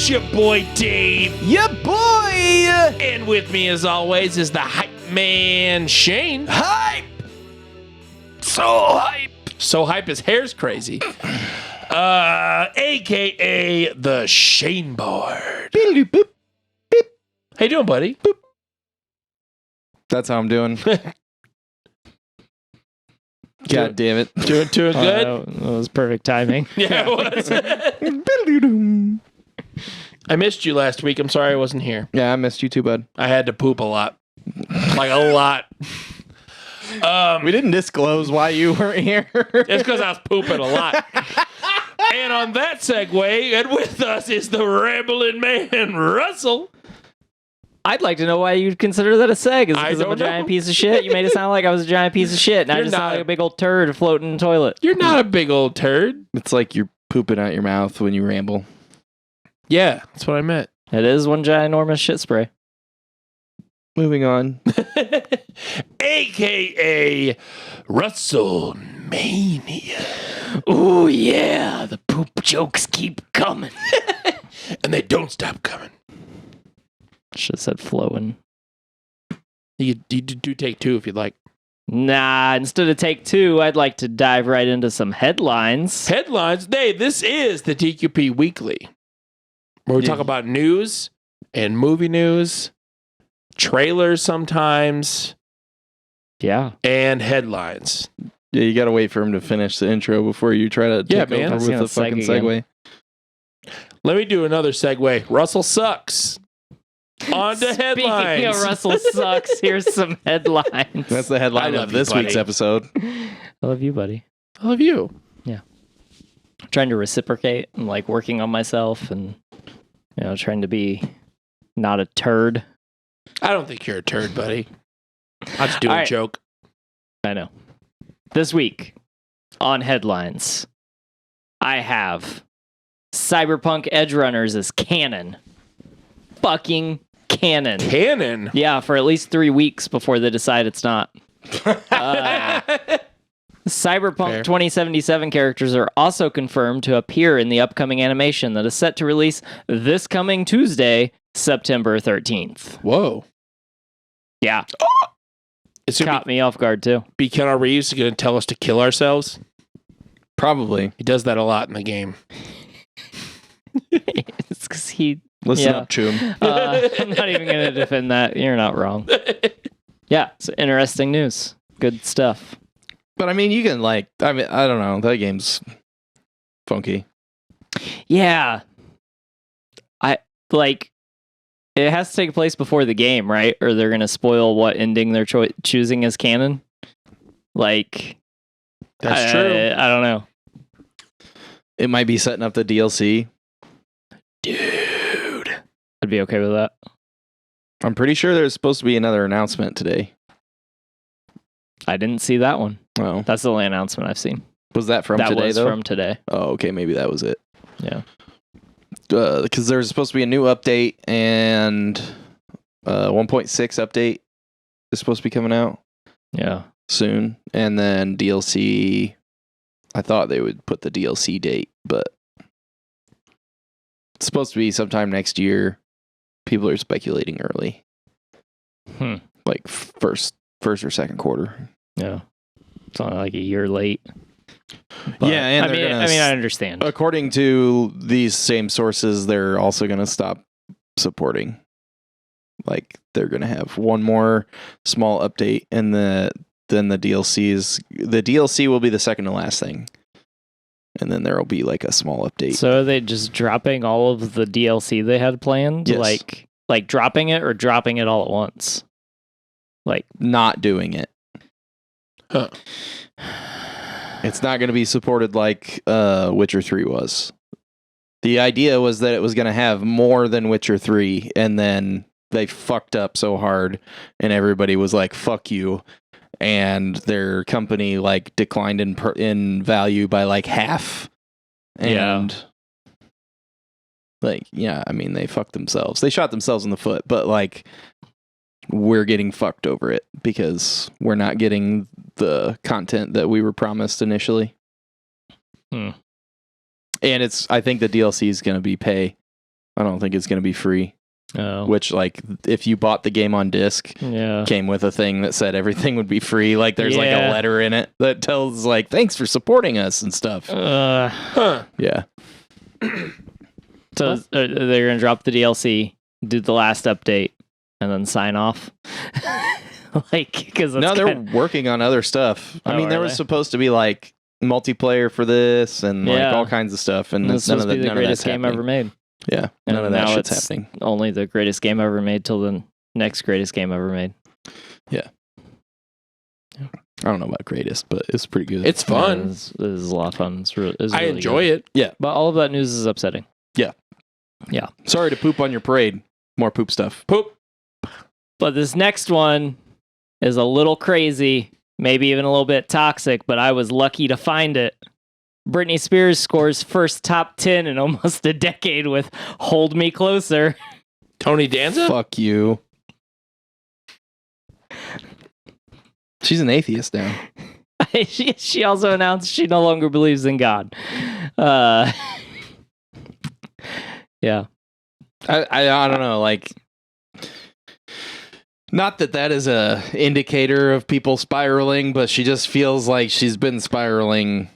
It's your boy Dave. Yeah, boy! And with me as always is the hype man Shane. Hype! So hype. So hype his hair's crazy. AKA the Shane Board. Boop, boop. How you doing, buddy? Boop. That's how I'm doing. God damn it. Doing good? That was perfect timing. Yeah, it was. I missed you last week. I'm sorry I wasn't here. Yeah, I missed you too, bud. I had to poop a lot. Like a lot. We didn't disclose why you weren't here. It's because I was pooping a lot. And on that segue, and with us is the rambling man, Russell. I'd like to know why you'd consider that a seg. Is it I because I'm a don't know. giant piece of shit? You made it sound like I was a giant piece of shit, and I You're just sound not. like a big old turd floating in the toilet. You're not a big old turd. It's like you're pooping out your mouth when you ramble. Yeah, that's what I meant. It is one ginormous shit spray. Moving on. AKA Russell Mania. Ooh, yeah. The poop jokes keep coming. And they don't stop coming. Should have said flowing. You do take two if you'd like. Nah, instead of take two, I'd like to dive right into some headlines. Headlines. Hey, this is the DQP Weekly, where we talk about news and movie news, trailers sometimes, Yeah. and headlines. Yeah, you gotta wait for him to finish the intro before you try to Yeah, take man. over That's with gonna the fucking seg again. segue. Let me do another segue. Russell sucks. On to headlines. Speaking of Russell sucks, here's some headlines. That's the headline I of love you, this week's buddy. episode. I love you, buddy. I love you. Trying to reciprocate and like working on myself and trying to be not a turd. I don't think you're a turd, buddy. I'll just do All a right. joke. I know. This week on headlines, I have Cyberpunk Edge Runners is canon. Fucking canon. Canon. Yeah, for at least 3 weeks before they decide it's not. Cyberpunk Fair. 2077 characters are also confirmed to appear in the upcoming animation that is set to release this coming Tuesday, September 13th. Whoa. Yeah, It's going caught me off guard too. to be Keanu Reeves going to tell us to kill ourselves. Probably. He does that a lot in the game. It's because he. Listen Yeah. up, Choom. I'm not even going to defend that. You're not wrong. Yeah, it's interesting news. Good stuff. But I mean, you can I don't know. That game's funky. Yeah. It has to take place before the game, right? Or they're going to spoil what ending they're choosing as canon. That's true. I don't know. It might be setting up the DLC. Dude. I'd be okay with that. I'm pretty sure there's supposed to be another announcement today. I didn't see that one. Oh, That's the only announcement I've seen. was that from that today was though? from today. Oh, okay, maybe that was it. Yeah. Because there's supposed to be a new update and 1.6 update is supposed to be coming out Yeah. soon, and then DLC. I thought they would put the DLC date, but it's supposed to be sometime next year. People are speculating early, like first or second quarter. Yeah. It's only like a year late. But, Yeah, and I they're mean, gonna I understand. According to these same sources, they're also going to stop supporting. Like they're going to have one more small update, and then the DLC will be the second to last thing, and then there will be like a small update. So are they just dropping all of the DLC they had planned? Yes. Like dropping it or dropping it all at once? Like, Not doing it. Huh. It's not going to be supported like Witcher 3 was. The idea was that it was going to have more than Witcher 3, and then they fucked up so hard, and everybody was like, fuck you. And their company like declined in value by like half. And I mean, they fucked themselves. They shot themselves in the foot, but like we're getting fucked over it because we're not getting the content that we were promised initially. Hmm. And I think the DLC is going to be pay. I don't think it's going to be free. Oh. Which, like, if you bought the game on disc, came with a thing that said everything would be free. Like, there's like a letter in it that tells, like, thanks for supporting us and stuff. Yeah. So they're going to drop the DLC, do the last update, and then sign off? Like, because no, they're working on other stuff. I mean, there was supposed to be, like, multiplayer for this and, like, all kinds of stuff. And this was the greatest game ever made. Yeah, none of that shit's happening. Only the greatest game ever made till the next greatest game ever made. Yeah. I don't know about greatest, but it's pretty good. It's fun. Yeah, it's a lot of fun. I enjoy it. Yeah. But all of that news is upsetting. Yeah. Yeah. Sorry to poop on your parade. More poop stuff. Poop. But this next one is a little crazy, maybe even a little bit toxic, but I was lucky to find it. Britney Spears scores first top 10 in almost a decade with Hold Me Closer. Tony Danza? Fuck you. She's an atheist now. She also announced she no longer believes in God. Yeah. I don't know, like, not that is a indicator of people spiraling, but she just feels like she's been spiraling.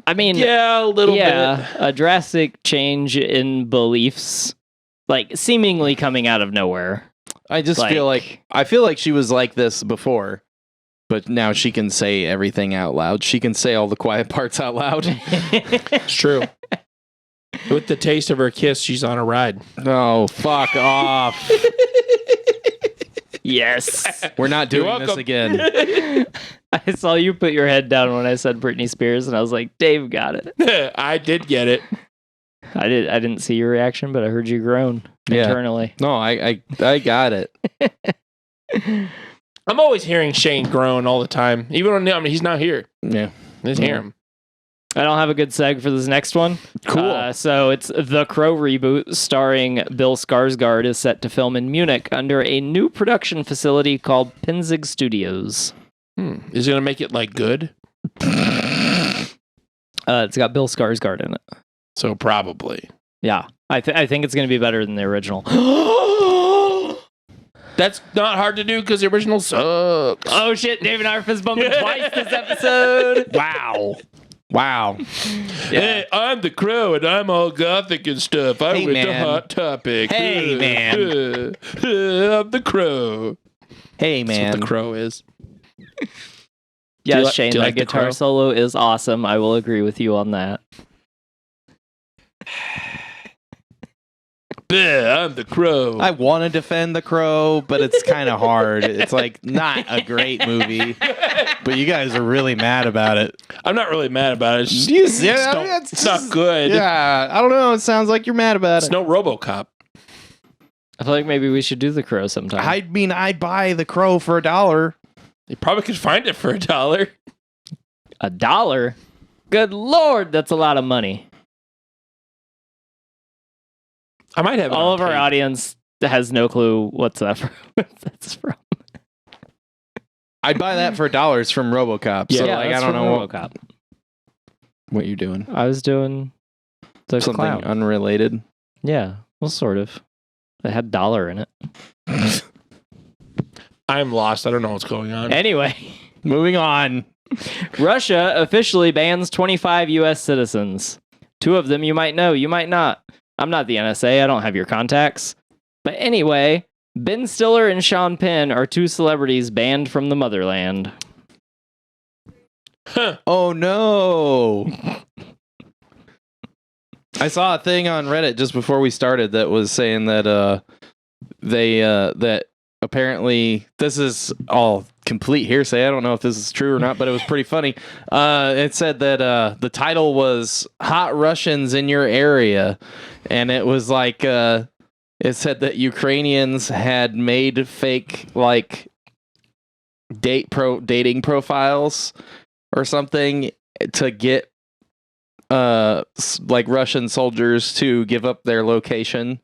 I mean, yeah, a little bit. A drastic change in beliefs, like seemingly coming out of nowhere. I just feel like she was like this before, but now she can say everything out loud. She can say all the quiet parts out loud. It's true. With the taste of her kiss, she's on a ride. Oh, fuck off. Yes. We're not doing this again. I saw you put your head down when I said Britney Spears, and I was like, Dave got it. I did get it. I didn't see your reaction, but I heard you groan internally. No, I got it. I'm always hearing Shane groan all the time. Even when he's not here. Yeah. I just hear him. I don't have a good seg for this next one. Cool. So it's The Crow reboot starring Bill Skarsgard is set to film in Munich under a new production facility called Penzig Studios. Is it going to make it, like, good? It's got Bill Skarsgard in it. So probably. Yeah. I think it's going to be better than the original. That's not hard to do because the original sucks. Oh, shit. David and I are fist bumping twice this episode. Wow. Hey, I'm the Crow, and I'm all gothic and stuff. I went to Hot Topic. Hey, man. I'm the Crow. Hey, man. That's what the Crow is. Yes, Shane, that like guitar solo is awesome. I will agree with you on that. I'm the Crow. I want to defend The Crow, but it's kind of hard. It's like not a great movie, but you guys are really mad about it. I'm not really mad about it. It's not good. Yeah, I don't know. It sounds like you're mad about It's it. no RoboCop. I feel like maybe we should do The Crow sometime. I mean, I'd buy The Crow for $1. You probably could find it for $1. $1? Good Lord, that's a lot of money. I might have it all on of our tape. audience has no clue what's that from. That's from. I'd buy that for $1 from RoboCop. So like, I don't know what you're doing. I was doing the Something clown. unrelated. Yeah, well, sort of. It had $1 in it. I'm lost. I don't know what's going on. Anyway, moving on. Russia officially bans 25 U.S. citizens. 2 of them you might know, you might not. I'm not the NSA. I don't have your contacts. But anyway, Ben Stiller and Sean Penn are 2 celebrities banned from the motherland. Huh. Oh, no. I saw a thing on Reddit just before we started that was saying that that apparently this is all complete hearsay. I don't know if this is true or not, but it was pretty funny. It said that the title was Hot Russians in Your Area. And it was like, it said that Ukrainians had made fake, like, dating profiles or something to get, like, Russian soldiers to give up their location.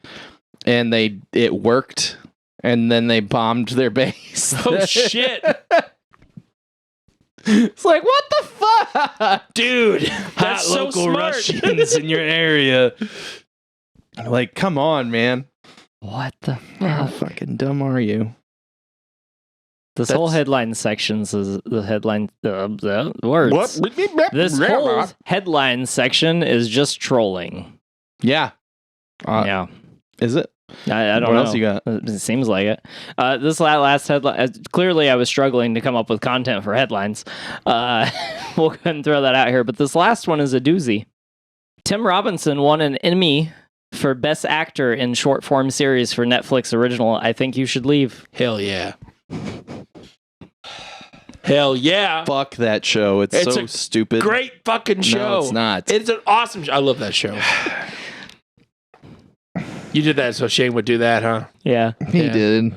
And it worked. And then they bombed their base. Oh, shit. It's like, what the fuck? Dude, Hot that's so local smart. Russians in your area. Like, come on, man. What the How fuck? fucking dumb are you? This whole headline sections is the headline the words. This whole headline section is just trolling. Yeah. Yeah. Is it? I don't know. What else you got? It seems like it. This last headline, clearly I was struggling to come up with content for headlines. We'll go ahead and throw that out here. But this last one is a doozy. Tim Robinson won an Emmy for Best Actor in Short Form Series for Netflix original I Think You Should Leave. Hell yeah. Hell yeah. Fuck that show. It's so stupid. Great fucking show. No, it's not. It's an awesome show. I love that show. You did that so Shane would do that, huh? Yeah. He did.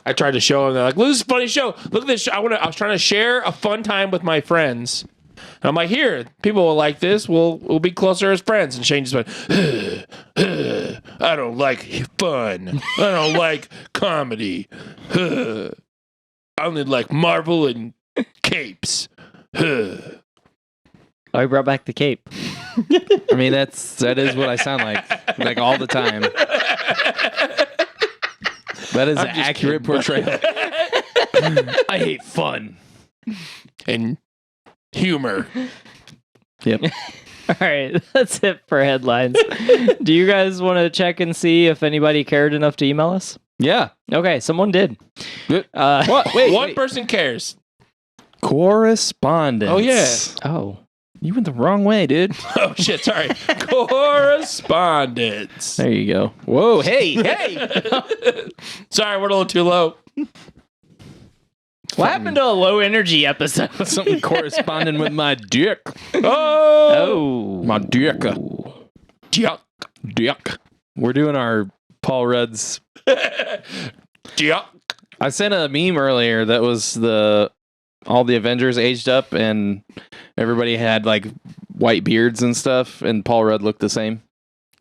I tried to show him. They're like, look, this is a funny show. Look at this show. I was trying to share a fun time with my friends. And I'm like, here, people will like this. We'll be closer as friends. And Shane just went, I don't like fun. I don't like comedy. I only like Marvel and capes. Oh, he brought back the cape. I mean, that is what I sound like all the time. That is an accurate portrayal. I hate fun and humor. Yep. All right, that's it for headlines. Do you guys want to check and see if anybody cared enough to email us? Yeah. Okay, someone did. What? Wait. One person cares. Correspondence. Oh, yeah. Oh. You went the wrong way, dude. Oh, shit. Sorry. Correspondence. There you go. Whoa. Hey. Sorry, we're a little too low. What happened to a low energy episode? Something corresponding with my dick. Oh. My dick. Yuck. Dick. We're doing our Paul Rudd's. Yuck. I sent a meme earlier that was all the Avengers aged up and everybody had like white beards and stuff, and Paul Rudd looked the same.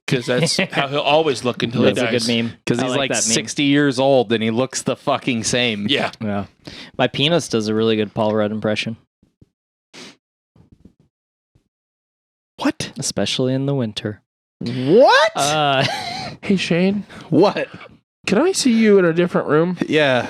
Because that's how he'll always look until he That's dies. a good meme. Because he's like 60 years old and he looks the fucking same. Yeah. Yeah. My penis does a really good Paul Rudd impression. What? Especially in the winter. What? Hey, Shane. What? Can I see you in a different room? Yeah.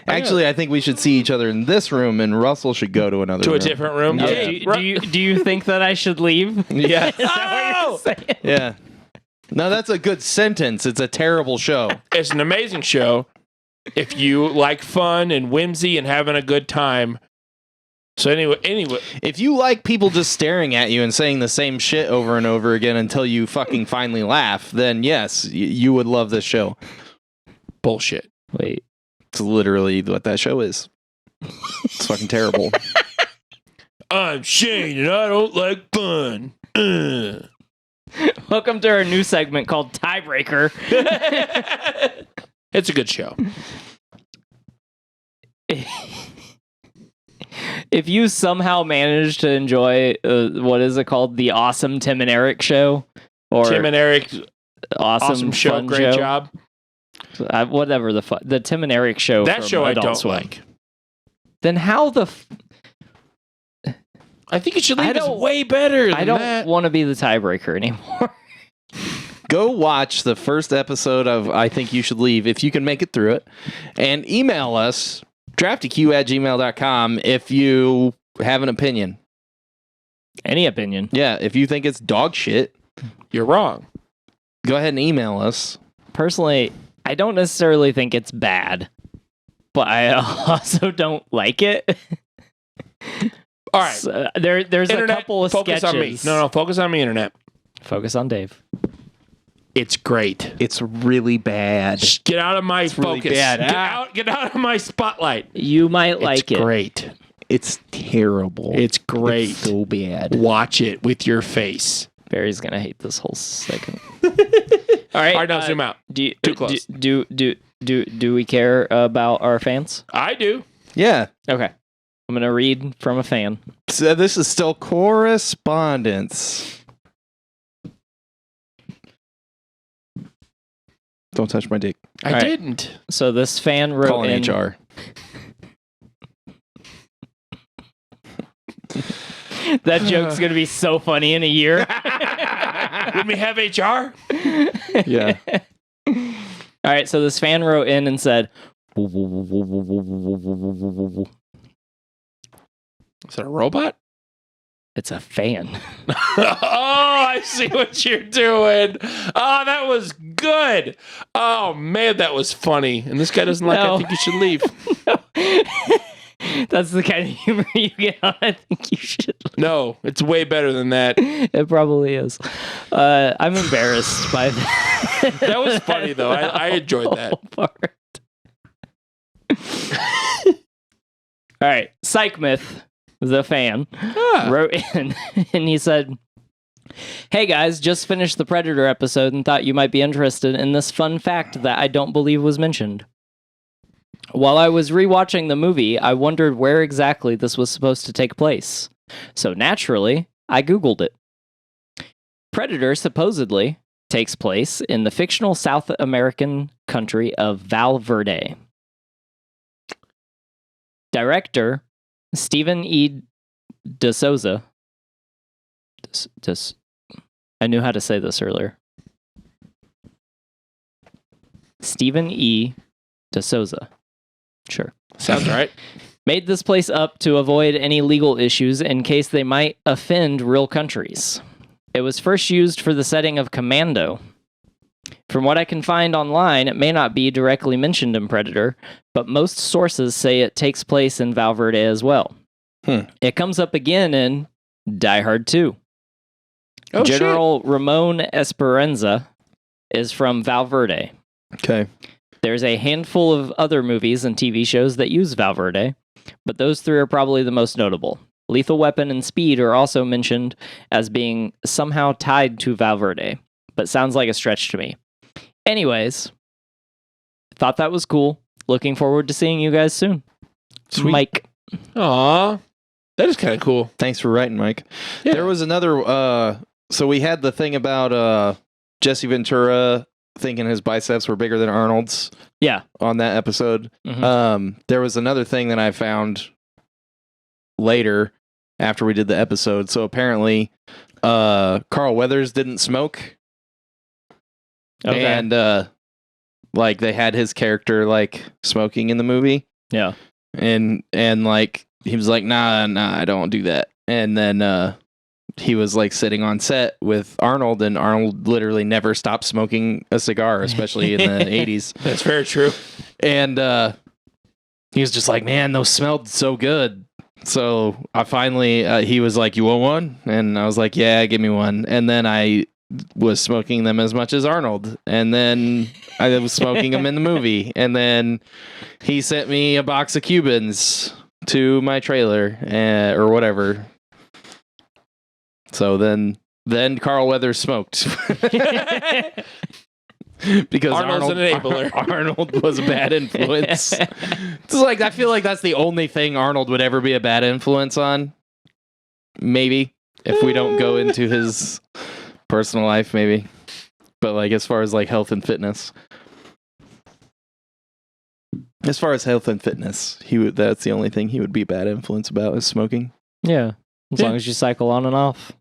Actually, I think we should see each other in this room, and Russell should go to another To room. a different room? Yeah. Do you think that I should leave? Yeah. Is that what you're saying? Yeah. No, that's a good sentence. It's a terrible show. It's an amazing show if you like fun and whimsy and having a good time. So anyway, If you like people just staring at you and saying the same shit over and over again until you fucking finally laugh, then yes, you would love this show. bullshit. Wait. It's literally what that show is. It's fucking terrible. I'm Shane and I don't like fun. Welcome to our new segment called Tiebreaker. It's a good show. If you somehow manage to enjoy, what is it called? The Awesome Tim and Eric Show? Or Tim and Eric, Awesome show, Fun great Show? job. Whatever the Tim and Eric Show. That from show I Adult don't Swim. like. Then how the... I think it should leave I us don't- way better than I don't that. want to be the tiebreaker anymore. Go watch the first episode of I Think You Should Leave if you can make it through it. And email us, draftyq@gmail.com, if you have an opinion. Any opinion. Yeah, if you think it's dog shit, You're wrong. go ahead and email us. Personally, I don't necessarily think it's bad, but I also don't like it. All right. So, there's Internet, a couple of focus sketches. on me. No, focus on me, Internet. Focus on Dave. It's great. It's really bad. Shh, get out of my It's really focus. bad. Get out of my spotlight. You might like it's it. great. It's terrible. It's great. It's so bad. Watch it with your face. Barry's gonna hate this whole segment. All right. All right, now zoom out. Do Too close. Do we care about our fans? I do. Yeah. Okay. I'm gonna read from a fan. So this is still correspondence. Don't touch my dick. I right. didn't. So this fan wrote Calling in. HR. That joke's gonna be so funny in a year. When we have HR? Yeah. All right, so this fan wrote in and said, Is that a robot? it's a fan. Oh, I see what you're doing. Oh, that was good. Oh, man, that was funny. And this guy doesn't like No. I think you should leave. That's the kind of humor you get on I think you should. No, it's way better than that. It probably is. I'm embarrassed by that. That was funny, though. I enjoyed that. Part. All right, Psych Myth, the fan, wrote in and he said, "Hey guys, just finished the Predator episode and thought you might be interested in this fun fact that I don't believe was mentioned. While I was rewatching the movie, I wondered where exactly this was supposed to take place. So naturally, I Googled it. Predator supposedly takes place in the fictional South American country of Valverde. Director Stephen E. DeSouza. I knew how to say this earlier. Stephen E. DeSouza. Sure. Sounds right. Made this place up to avoid any legal issues in case they might offend real countries. It was first used for the setting of Commando. From what I can find online, it may not be directly mentioned in Predator, but most sources say it takes place in Valverde as well. It comes up again in Die Hard 2. Oh, General Ramon Esperanza is from Valverde. Okay. There's a handful of other movies and TV shows that use Valverde, but those three are probably the most notable. Lethal Weapon and Speed are also mentioned as being somehow tied to Valverde, but sounds like a stretch to me. Anyways, thought that was cool. Looking forward to seeing you guys soon. Sweet. Mike. Aw, that is kind of cool. Thanks for writing, Mike. Yeah. There was another. So we had the thing about Jesse Ventura thinking his biceps were bigger than Arnold's. Yeah. On that episode. Mhm. There was another thing that I found later after we did the episode. So apparently, Carl Weathers didn't smoke. Okay. And like they had his character like smoking in the movie. Yeah. And like he was like, nah, I don't do that. And then he was like sitting on set with Arnold, and Arnold literally never stopped smoking a cigar, especially in the 80s. That's very true. And he was just like, man, those smelled so good. So I finally, he was like, you want one? And I was like, yeah, give me one. And then I was smoking them as much as Arnold. And then I was smoking them in the movie. And then he sent me a box of Cubans to my trailer or whatever. So then Carl Weathers smoked. Because Arnold's an enabler. Arnold was a bad influence. It's like I feel like that's the only thing Arnold would ever be a bad influence on. Maybe if we don't go into his personal life, maybe. But like as far as like health and fitness, that's the only thing he would be a bad influence about is smoking. Yeah. As long as you cycle on and off.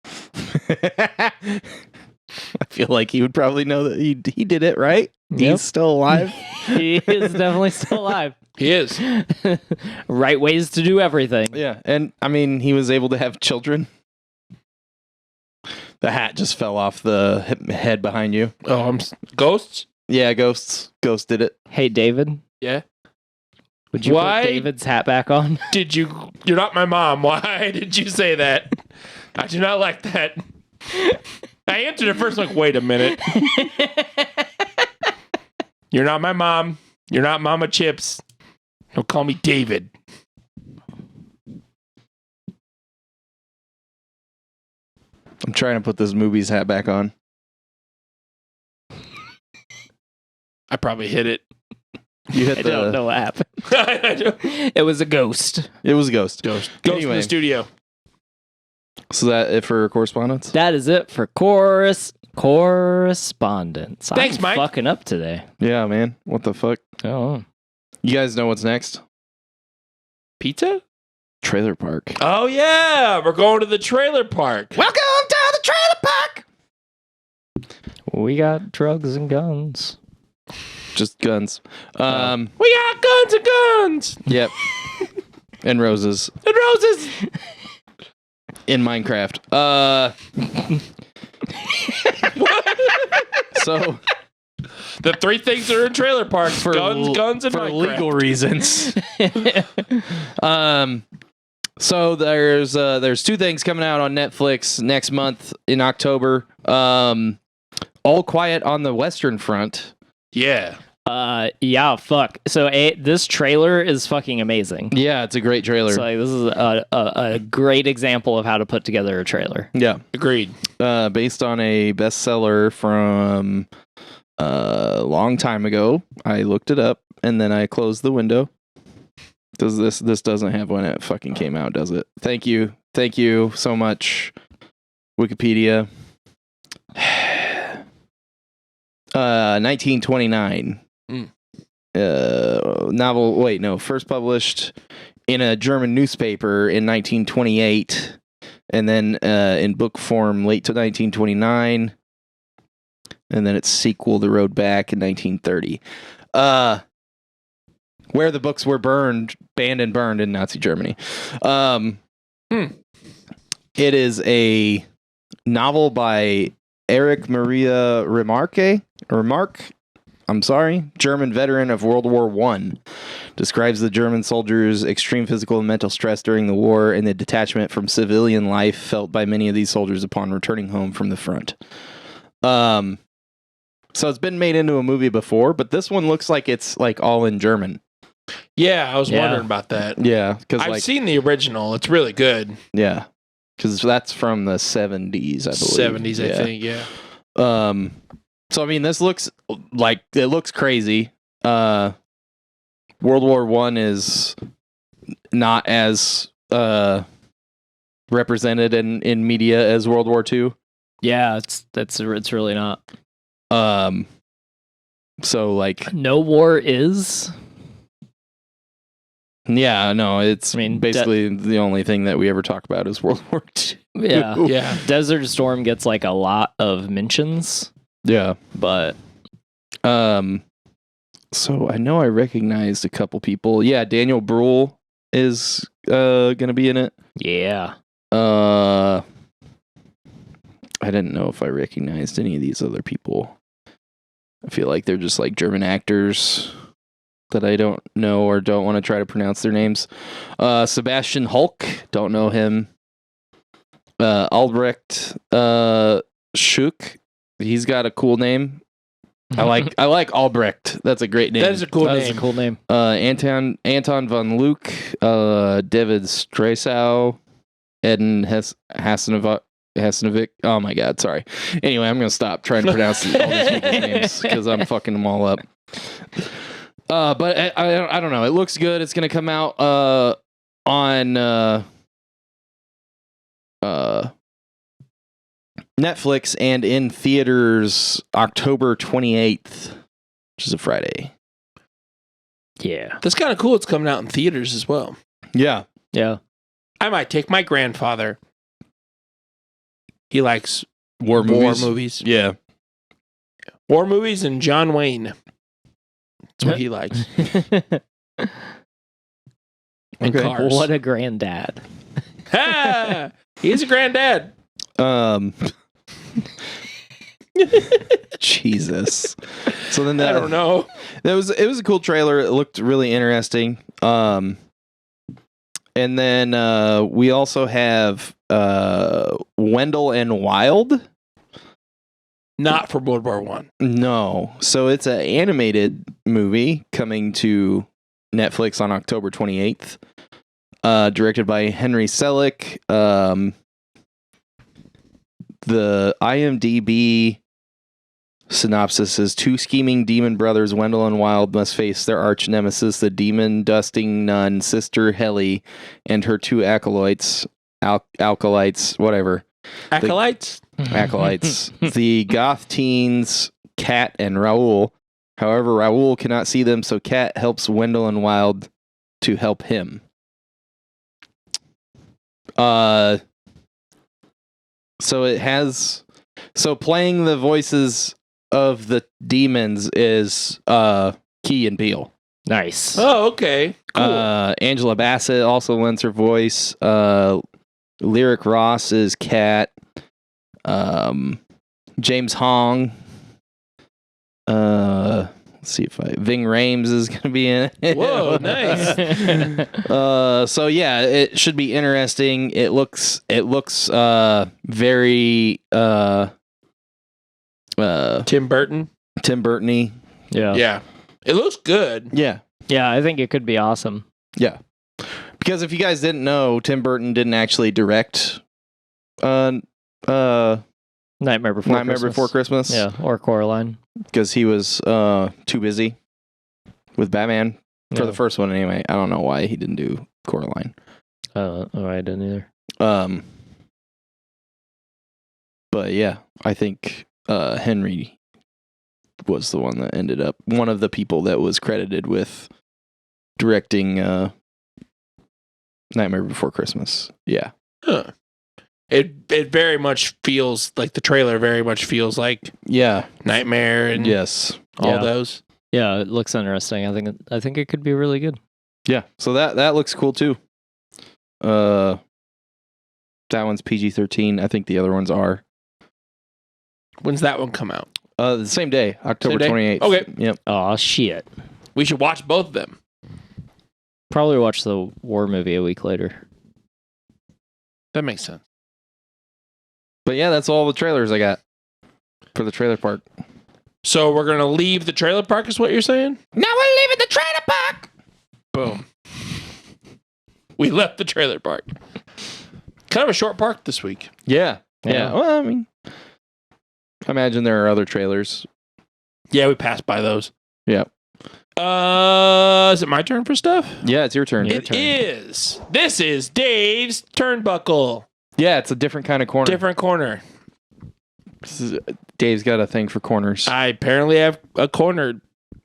I feel like he would probably know that he did it, right? Yep. He's still alive. He is definitely still alive. He is. Right ways to do everything. Yeah, and I mean, he was able to have children. The hat just fell off the head behind you. Oh, ghosts? Yeah, Ghost did it. Hey, David. Yeah. Would you Why put David's hat back on? You're not my mom. Why did you say that? I do not like that. I answered it first, like, wait a minute. You're not my mom. You're not Mama Chips. Don't call me David. I'm trying to put this movie's hat back on. I probably hit it. You hit I don't know what happened. It was a ghost. It was a ghost. Ghost Anyway. in the studio. So that it for correspondence? That is it for correspondence. Thanks, I'm Mike. fucking up today. Yeah, man. What the fuck? Oh. You guys know what's next? Pizza? Trailer park. Oh, yeah. We're going to the trailer park. Welcome to the trailer park. We got drugs and guns. Just guns. We got guns and guns Yep. And roses. and roses. In Minecraft. So The three things that are in trailer parks: guns, and for Minecraft. legal reasons. So there's two things coming out on Netflix next month in October. All Quiet on the Western Front. Yeah. Yeah, fuck. So this trailer is fucking amazing. Yeah, it's a great trailer. So this is a great example of how to put together a trailer. Yeah. Agreed. Based on a bestseller from a long time ago. I looked it up and then I closed the window. This doesn't have when it fucking came out, does it? Thank you so much, Wikipedia. 1929. Novel. Wait, no. First published in a German newspaper in 1928, and then in book form late to 1929, and then its sequel, The Road Back, in 1930. Where the books were banned and burned in Nazi Germany. It is a novel by Erich Maria Remarque, German veteran of World War I. Describes the German soldiers' extreme physical and mental stress during the war and the detachment from civilian life felt by many of these soldiers upon returning home from the front. So it's been made into a movie before, but this one looks like it's like all in German. Yeah, I was wondering about that. Yeah, because I've seen the original. It's really good. Yeah, because that's from the 70s, I believe. 70s, I think. Yeah. So I mean, this looks like it looks crazy. World War I is not as represented in media as World War II. Yeah, it's really not. So like, no war is. Yeah, no, it's basically the only thing that we ever talk about is World War II. Yeah, yeah. Desert Storm gets like a lot of mentions. Yeah, but so I know I recognized a couple people. Yeah, Daniel Bruhl is gonna be in it. Yeah. I didn't know if I recognized any of these other people. I feel like they're just like German actors that I don't know or don't want to try to pronounce their names. Sebastian Hulk, don't know him. Albrecht Schuck, he's got a cool name. I like Albrecht. That's a great name. That is a cool name. Anton von Luke, David Strasau, Eden Hasanovic. Oh my god, sorry. Anyway, I'm gonna stop trying to pronounce all these people's names because I'm fucking them all up. But I don't know. It looks good. It's gonna come out on Netflix and in theaters October 28th, which is a Friday. Yeah. That's kind of cool. It's coming out in theaters as well. Yeah. Yeah. I might take my grandfather. He likes War movies. Yeah. War movies and John Wayne. That's what he likes. And cars. What a granddad. Ha! He's a granddad. Jesus. So then I don't know. It was a cool trailer. It looked really interesting. And then we also have Wendell and Wilde. Not for World War One. No. So it's an animated movie coming to Netflix on October 28th. Directed by Henry Selick. The IMDb synopsis is: two scheming demon brothers, Wendell and Wilde, must face their arch nemesis, the demon-dusting nun, Sister Helly, and her two acolytes, whatever. Acolytes? Acolytes. The goth teens, Kat and Raoul. However, Raoul cannot see them, so Kat helps Wendell and Wilde to help him. So it has... So playing the voices of the demons is Key and Peele. Nice. Oh, okay. Cool. Angela Bassett also lends her voice. Lyric Ross is Cat. James Hong. Let's see if Ving Rhames is going to be in it. Whoa, nice. So yeah, it should be interesting. It looks very Tim Burton. Tim Burton-y. Yeah. Yeah. It looks good. Yeah. Yeah, I think it could be awesome. Yeah. Because if you guys didn't know, Tim Burton didn't actually direct Nightmare Before Christmas. Yeah, or Coraline. Because he was too busy with Batman for the first one anyway. I don't know why he didn't do Coraline. I didn't either. But yeah, I think Henry was the one that ended up one of the people that was credited with directing Nightmare Before Christmas. Yeah. Huh. It very much feels like the trailer very much feels like Nightmare and all those. Yeah, it looks interesting. I think it could be really good. Yeah. So that looks cool too. That one's PG-13. I think the other ones are. When's that one come out? The same day, October 28th. Okay. Yep. Oh shit. We should watch both of them. Probably watch the war movie a week later. That makes sense. But yeah, that's all the trailers I got for the trailer park. So we're going to leave the trailer park is what you're saying? Now we're leaving the trailer park! Boom. We left the trailer park. Kind of a short park this week. Yeah. Well, I mean, I imagine there are other trailers. Yeah, we passed by those. Yeah. Is it my turn for stuff? Yeah, it's your turn. It is. This is Dave's Turnbuckle. Yeah, it's a different kind of corner. Different corner. Dave's got a thing for corners. I apparently have a corner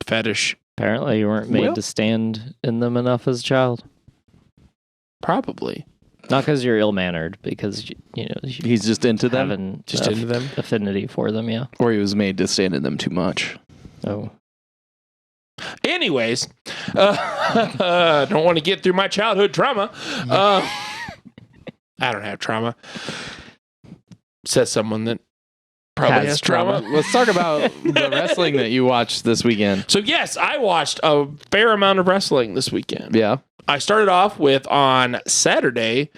fetish. Apparently you weren't made to stand in them enough as a child. Probably. Not because you're ill-mannered, because, he's just into them? Into them? Affinity for them, yeah. Or he was made to stand in them too much. Oh. Anyways, don't want to get through my childhood trauma. I don't have trauma. Says someone that probably has trauma. Let's talk about the wrestling that you watched this weekend. So yes, I watched a fair amount of wrestling this weekend. Yeah. I started off with on Saturday,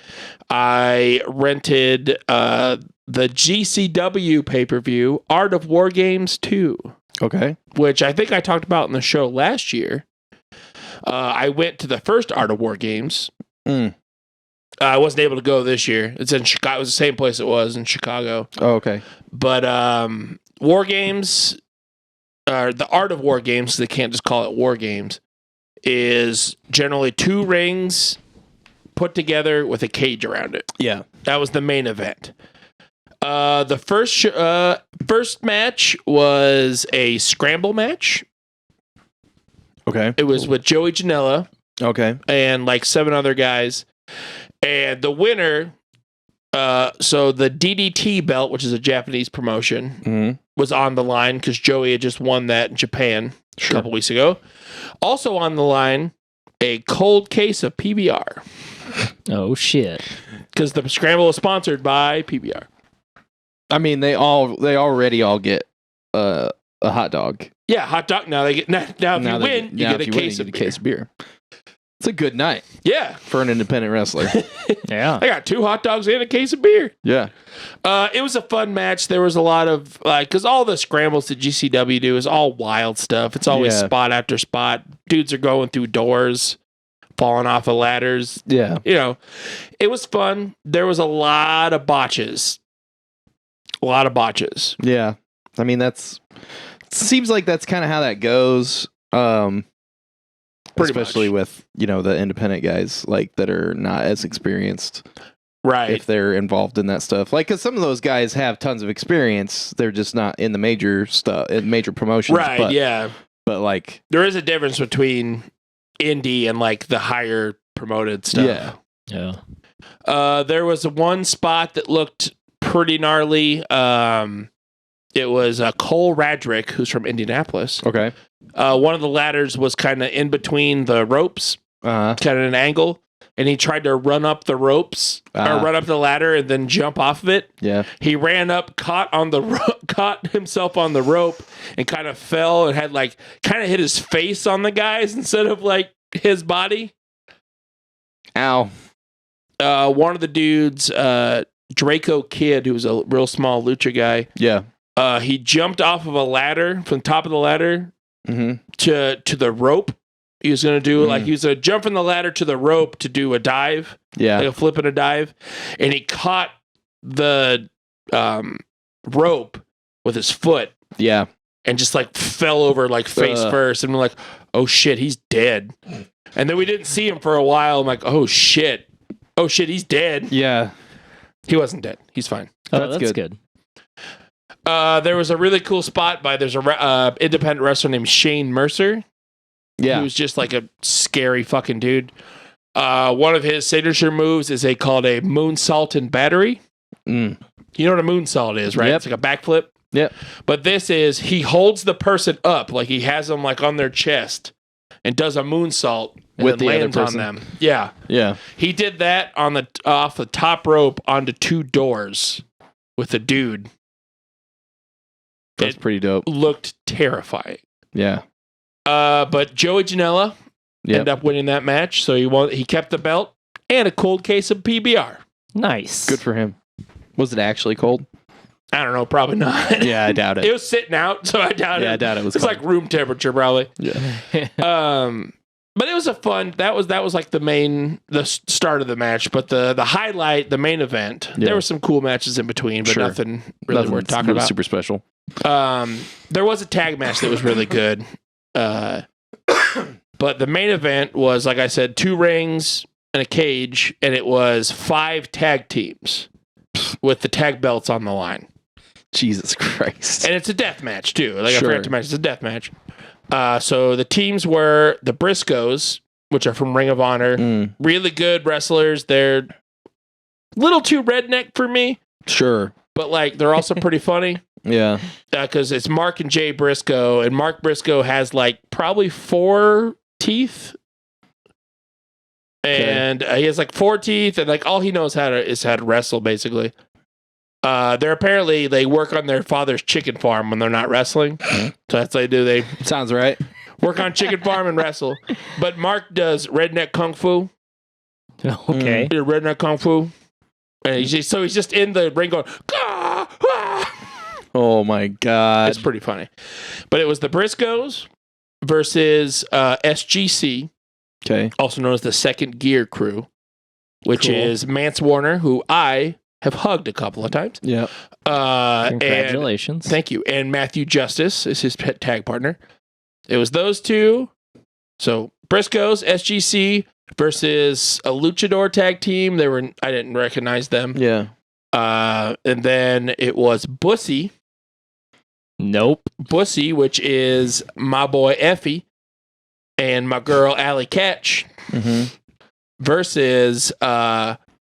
I rented the GCW pay-per-view, Art of War Games 2. Okay. Which I think I talked about in the show last year. I went to the first Art of War Games. I wasn't able to go this year. It's in Chicago. It was the same place it was in Chicago. Oh, okay. But War Games, the Art of War Games, they can't just call it War Games, is generally 2 rings put together with a cage around it. Yeah. That was the main event. The first match was a scramble match. Okay. It was with Joey Janela. Okay. And like 7 other guys. And the winner, so the DDT belt, which is a Japanese promotion, was on the line because Joey had just won that in Japan a couple weeks ago. Also on the line, a cold case of PBR. Oh, shit. Because the scramble is sponsored by PBR. I mean, they already all get a hot dog. Yeah, hot dog. Now they get now if you win, you get a case of beer. It's a good night. Yeah, for an independent wrestler. Yeah, I got 2 hot dogs and a case of beer. Yeah, it was a fun match. There was a lot of because all the scrambles that GCW do is all wild stuff. It's always spot after spot. Dudes are going through doors, falling off of ladders. Yeah, it was fun. There was a lot of botches. Yeah, I mean seems like that's kind of how that goes. Especially with, the independent guys that are not as experienced. Right. If they're involved in that stuff. Cuz some of those guys have tons of experience, they're just not in the major stuff, in major promotions. Right, yeah. But there is a difference between indie and the higher promoted stuff. Yeah. There was one spot that looked pretty gnarly. It was Cole Radrick, who's from Indianapolis. Okay. One of the ladders was kind of in between the ropes, kind of an angle, and he tried to run up the ropes or run up the ladder and then jump off of it. Yeah. He ran up, caught himself on the rope, and kind of fell and had kind of hit his face on the guys instead of his body. Ow. One of the dudes, Draco Kid, who was a real small lucha guy. Yeah. He jumped off of a ladder from the top of the ladder to the rope. He was going to do he was going to jump from the ladder to the rope to do a dive. Yeah. Like a flip and a dive. And he caught the rope with his foot. Yeah. And just fell over face first. And we're like, oh shit, he's dead. And then we didn't see him for a while. I'm like, oh shit. Oh shit, he's dead. Yeah. He wasn't dead. He's fine. Oh, that's good. There was a really cool spot there's a independent wrestler named Shane Mercer. Yeah. He was just a scary fucking dude. One of his signature moves is called a moonsault and battery. You know what a moonsault is, right? Yep. It's like a backflip. Yep. But this is, he holds the person up, he has them on their chest and does a moonsault and with then the lands other person. on them. Yeah. Yeah. He did that off the top rope onto 2 doors with a dude. That's pretty dope. Looked terrifying. Yeah. But Joey Janela ended up winning that match, so he kept the belt and a cold case of PBR. Nice. Good for him. Was it actually cold? I don't know, probably not. Yeah, I doubt it. It was sitting out, so I doubt it. Yeah, I doubt it was It's cold. room temperature, probably. Yeah. But it was a fun. That was the start of the match. But the highlight, the main event, there were some cool matches in between, but nothing really worth talking about. Super special. There was a tag match that was really good. But the main event was, like I said, 2 rings and a cage, and it was 5 tag teams with the tag belts on the line. Jesus Christ. And it's a death match, too. I forgot to mention, it's a death match. So the teams were the Briscoes, which are from Ring of Honor. Really good wrestlers. They're a little too redneck for me. Sure. But they're also pretty funny. Yeah. Because it's Mark and Jay Briscoe, and Mark Briscoe has probably 4 teeth. And he has 4 teeth, and all he knows is how to wrestle, basically. They're apparently, they work on their father's chicken farm when they're not wrestling. So that's what they do. They sounds right. Work on chicken farm and wrestle. But Mark does redneck kung fu. Okay. Redneck kung fu. And he's just in the ring going, ah, ah. Oh my God. It's pretty funny. But it was the Briscoes versus SGC. Okay. Also known as the Second Gear Crew, which is Mance Warner, who I have hugged a couple of times. Yeah. Congratulations. Thank you. And Matthew Justice is his pet tag partner. It was those 2. So Briscoes, SGC versus a luchador tag team. I didn't recognize them. Yeah. And then it was Bussy. Nope. Bussy, which is my boy Effie and my girl Allie Catch versus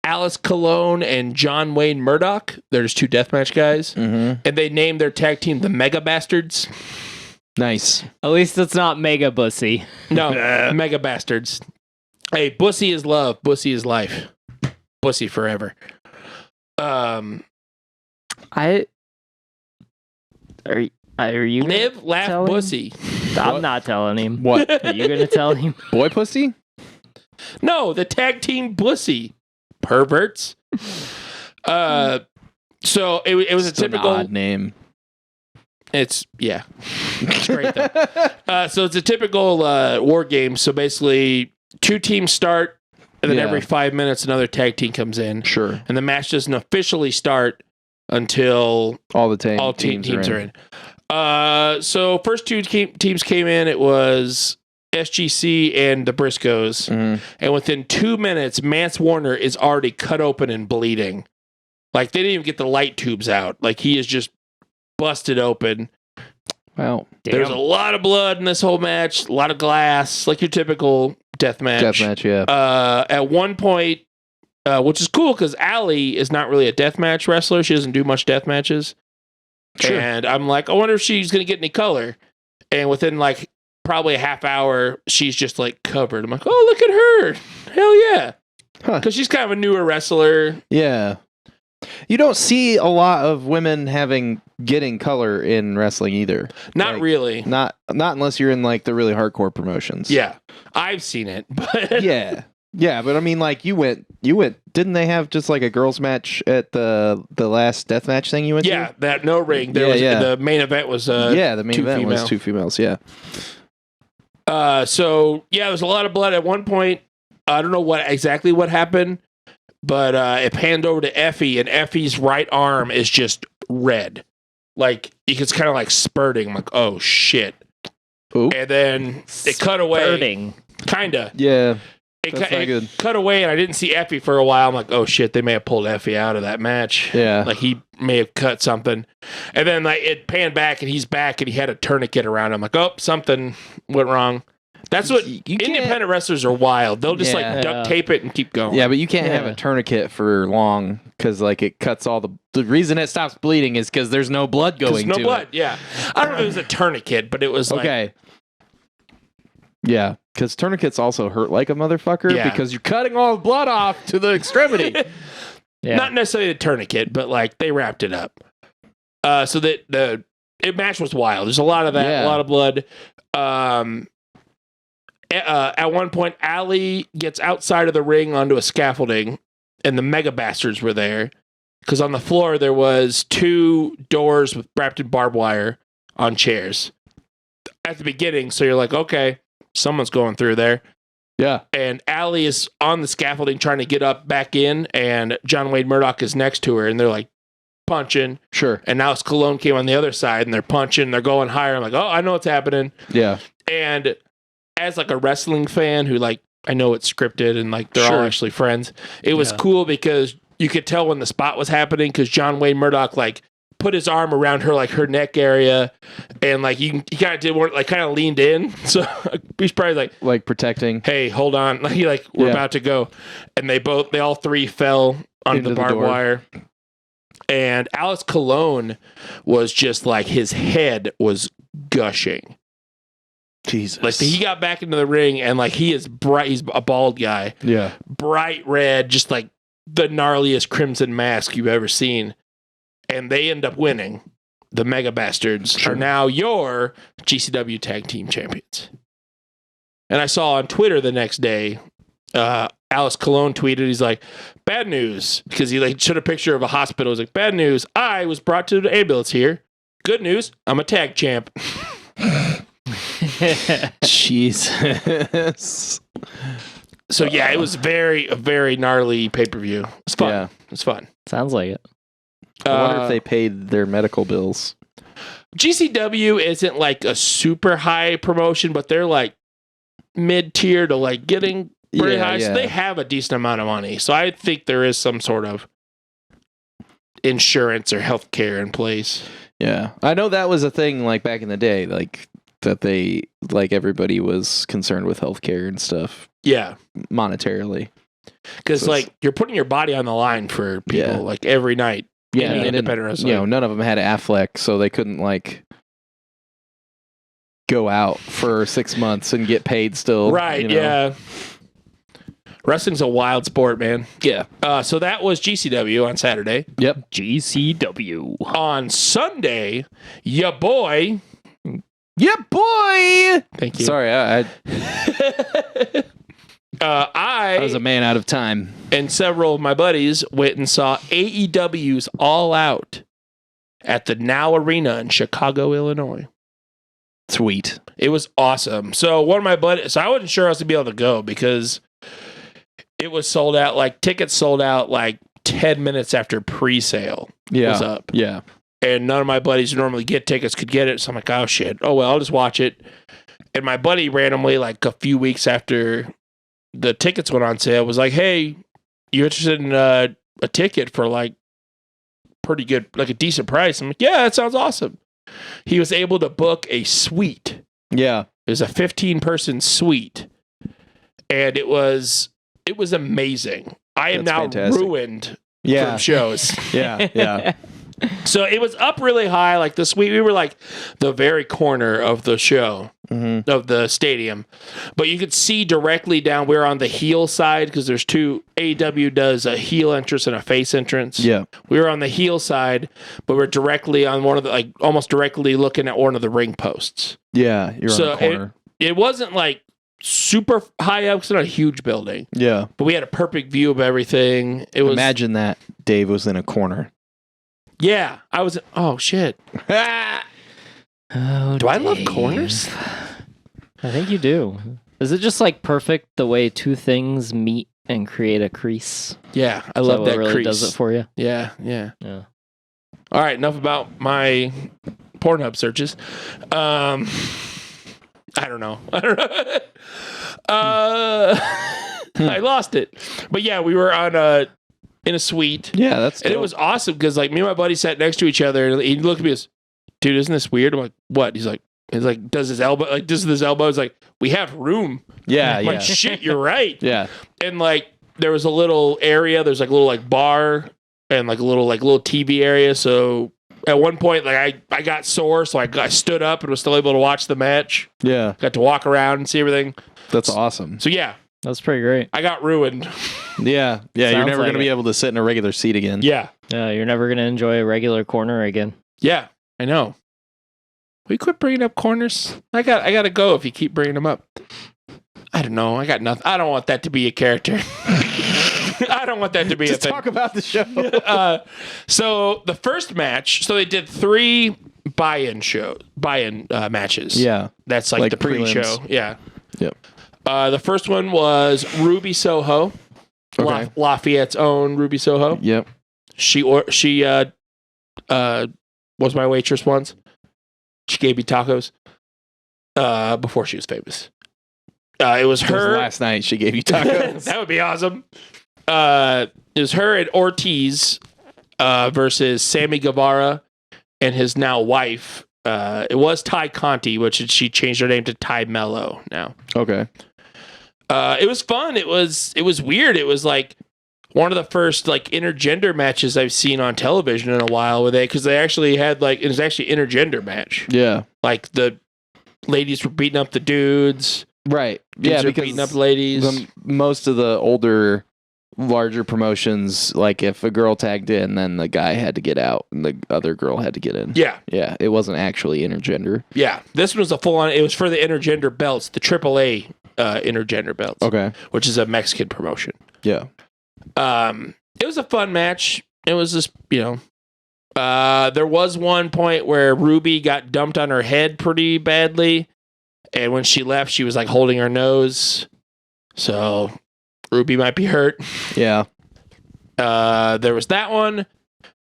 Alice Colon and John Wayne Murdoch. There's 2 deathmatch guys. And they named their tag team the Mega Bastards. Nice. At least it's not Mega Bussy. No, Mega Bastards. Hey, Bussy is love. Bussy is life. Bussy forever. Are you Live, laugh, telling Bussy. I'm not telling him. What? Are you gonna tell him? Boy pussy? No, the tag team Bussy. Perverts. So it was a typical odd name. It's great though. So it's a typical war game. So basically 2 teams start, and then every 5 minutes another tag team comes in. Sure. And the match doesn't officially start until all teams are in. So first 2 teams came in. It was SGC and the Briscoes. And within 2 minutes, Mance Warner is already cut open and bleeding. They didn't even get the light tubes out. He is just busted open. Wow. There's a lot of blood in this whole match. A lot of glass. Your typical death match. Yeah. At one point, which is cool because Allie is not really a deathmatch wrestler. She doesn't do much death matches. Sure. And I'm like, I wonder if she's going to get any color. And within like probably a half hour, she's just like covered. I'm like, oh, look at her. Hell yeah. Because she's kind of a newer wrestler. Yeah. You don't see a lot of women getting color in wrestling either. Not really. Not unless you're in like the really hardcore promotions. Yeah. I've seen it. But Yeah. Yeah, but I mean, like you went. Didn't they have just like a girls' match at the last death match thing you went to? Yeah, that no ring. The main event was the main event female. was 2 females. Yeah. So yeah, there was a lot of blood at one point. I don't know exactly what happened, but it panned over to Effie, and Effie's right arm is just red, like it's kind of like spurting. I'm like, oh shit! Ooh. And then it cut away. Spurting. Kinda. Yeah. It good. cut away, and I didn't see Effie for a while. I'm like, oh shit, they may have pulled Effie out of that match. Yeah. Like he may have cut something. And then like it panned back, and he's back, and he had a tourniquet around him. Like, oh, something went wrong. That's what independent wrestlers are wild. They'll just like duct tape it and keep going. Yeah, but you can't have a tourniquet for long because like it cuts all the reason it stops bleeding is because there's no blood going. No to blood. it. Yeah, I don't know if it was a tourniquet, but it was like okay. Yeah, because tourniquets also hurt like a motherfucker because you're cutting all the blood off to the extremity. Not necessarily a tourniquet, but like they wrapped it up. So that the match was wild. There's a lot of that, a lot of blood. At one point, Allie gets outside of the ring onto a scaffolding, and the Mega Bastards were there. Because on the floor, there was 2 doors wrapped in barbed wire on chairs at the beginning. So you're like, okay, someone's going through there. Yeah. And Allie is on the scaffolding trying to get up back in, and John Wayne Murdoch is next to her, and they're like punching. Sure. And now Cologne came on the other side, and they're punching, they're going higher. I'm like, oh, I know what's happening. Yeah. And as like a wrestling fan who like, I know it's scripted and like they're all actually friends, it was cool because you could tell when the spot was happening because John Wayne Murdoch like put his arm around her, like her neck area, and like he kind of did more, like kind of leaned in. So he's probably like protecting. Hey, hold on. Like we're about to go. And they all 3 fell onto the barbed wire. And Alex Cologne was just like, his head was gushing. Jesus. Like he got back into the ring and like he is bright. He's a bald guy. Yeah. Bright red, just like the gnarliest crimson mask you've ever seen. And they end up winning. The Mega Bastards are now your GCW Tag Team Champions. And I saw on Twitter the next day, Alex Cologne tweeted, he's like, bad news. Because he like showed a picture of a hospital. He's like, bad news. I was brought to the ambulance here. Good news. I'm a tag champ. Jesus. So yeah, it was a very gnarly pay-per-view. It's fun. Yeah. It's fun. Sounds like it. I wonder if they paid their medical bills. GCW isn't like a super high promotion, but they're like mid-tier to like getting pretty high. So they have a decent amount of money. So I think there is some sort of insurance or health care in place. Yeah. I know that was a thing like back in the day, like that they like everybody was concerned with healthcare and stuff. Yeah. Monetarily. Because like you're putting your body on the line for people like every night. Yeah. Independent wrestling. You know, none of them had Affleck, so they couldn't like go out for 6 months and get paid still. Right. You know? Yeah. Wrestling's a wild sport, man. Yeah. So that was GCW on Saturday. Yep. GCW. On Sunday, ya boy. Yeah, boy. Thank you. Sorry, I I was a man out of time. And several of my buddies went and saw AEW's All Out at the Now Arena in Chicago, Illinois. Sweet. It was awesome. So one of my buddies, so I wasn't sure I was going to be able to go because it was sold out, like tickets sold out like 10 minutes after pre-sale was up. Yeah. And none of my buddies who normally get tickets could get it. So I'm like, oh shit. Oh, well, I'll just watch it. And my buddy randomly, like a few weeks after the tickets went on sale, was like, hey, you interested in a ticket for like pretty good, like a decent price? I'm like, yeah, that sounds awesome. He was able to book a suite. Yeah. It was a 15-person suite. And it was amazing. I am now ruined from shows. Yeah. So it was up really high, like the suite. We were like the very corner of the show, of the stadium. But you could see directly down. We're on the heel side because there's two. AEW does a heel entrance and a face entrance. Yeah. We were on the heel side, but we're directly on one of the, like, almost directly looking at one of the ring posts. Yeah, you're on the corner. It wasn't like super high up because it's not a huge building. Yeah. But we had a perfect view of everything. It was. Imagine that Dave was in a corner. Yeah, I was. Oh shit! Oh, do I love Dave. corners? I think you do. Is it just like perfect the way two things meet and create a crease? Yeah, I Is love what that really crease. does it for you? Yeah. Yeah. All right, enough about my Pornhub searches. I don't know. I lost it. But yeah, we were on in a suite. Yeah, that's And it was awesome because like me and my buddy sat next to each other and he looked at me and goes, dude, isn't this weird? I'm like, what? He's like, does his elbow, like, this is his elbow. He's like, we have room. Yeah, I'm like, shit, you're right. Yeah. And like, there was a little area, there's like a little like bar and like a little TV area. So at one point, like I got sore, so I stood up and was still able to watch the match. Yeah. Got to walk around and see everything. That's awesome. So yeah, That's pretty great. I got ruined. Yeah. Yeah, you're Sounds never like going to be able to sit in a regular seat again. Yeah. Yeah, you're never going to enjoy a regular corner again. Yeah, I know. We quit bringing up corners. I got to go if you keep bringing them up. I don't know. I got nothing. I don't want that to be a character. I don't want that to be a Just thing. talk about the show. So the first match, so they did 3 buy-in matches. Yeah. That's like the pre-show. prelims. Yeah. Yep. The first one was Ruby Soho, Okay. Lafayette's own Ruby Soho. Yep. She was my waitress once. She gave me tacos before she was famous. It was her. Last night she gave you tacos. That would be awesome. It was her and Ortiz versus Sammy Guevara and his now wife. It was Ty Conti, which she changed her name to Ty Mello now. Okay. It was fun. It was weird. It was like one of the first like intergender matches I've seen on television in a while because they actually had it was actually an intergender match. Yeah. Like the ladies were beating up the dudes. Right. Dudes Yeah, were beating up ladies. Most of the older, larger promotions, like if a girl tagged in, then the guy had to get out and the other girl had to get in. Yeah. Yeah. It wasn't actually intergender. Yeah. This was a full on. It was for the intergender belts, the AAA intergender belts. Okay. Which is a Mexican promotion. Yeah. It was a fun match. It was just, there was one point where Ruby got dumped on her head pretty badly. And when she left, she was like holding her nose. So Ruby might be hurt. Yeah. There was that one.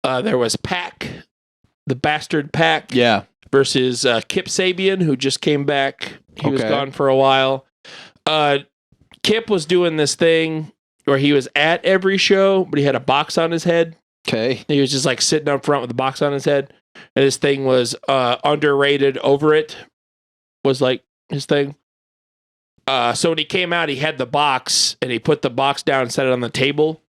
There was Pac, the bastard Pac. Yeah. Versus Kip Sabian, who just came back. He was Okay. gone for a while. Kip was doing this thing where he was at every show, but he had a box on his head. Okay. He was just like sitting up front with a box on his head. And his thing was underrated over it was like his thing. So when he came out, he had the box and he put the box down and set it on the table.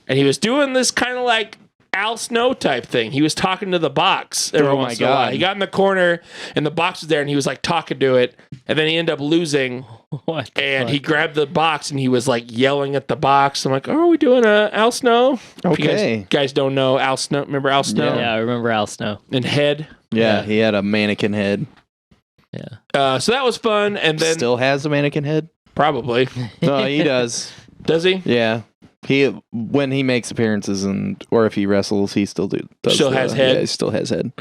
And he was doing this kind of like Al Snow type thing. He was talking to the box every Oh once my in a while. God. He got in the corner and the box was there and he was like talking to it. And then he ended up losing What? the and fuck? he grabbed the box and he was like yelling at the box. I'm like, oh, are we doing Al Snow? If you Okay. guys don't know Al Snow. Remember Al Snow? Yeah, I remember Al Snow. And Head. Yeah. Yeah. He had a mannequin head. Yeah. So that was fun. And then Still has a mannequin head? probably. No, he does. Does he? Yeah. When he makes appearances or if he wrestles, he still does. Still has head? Yeah, he still has head.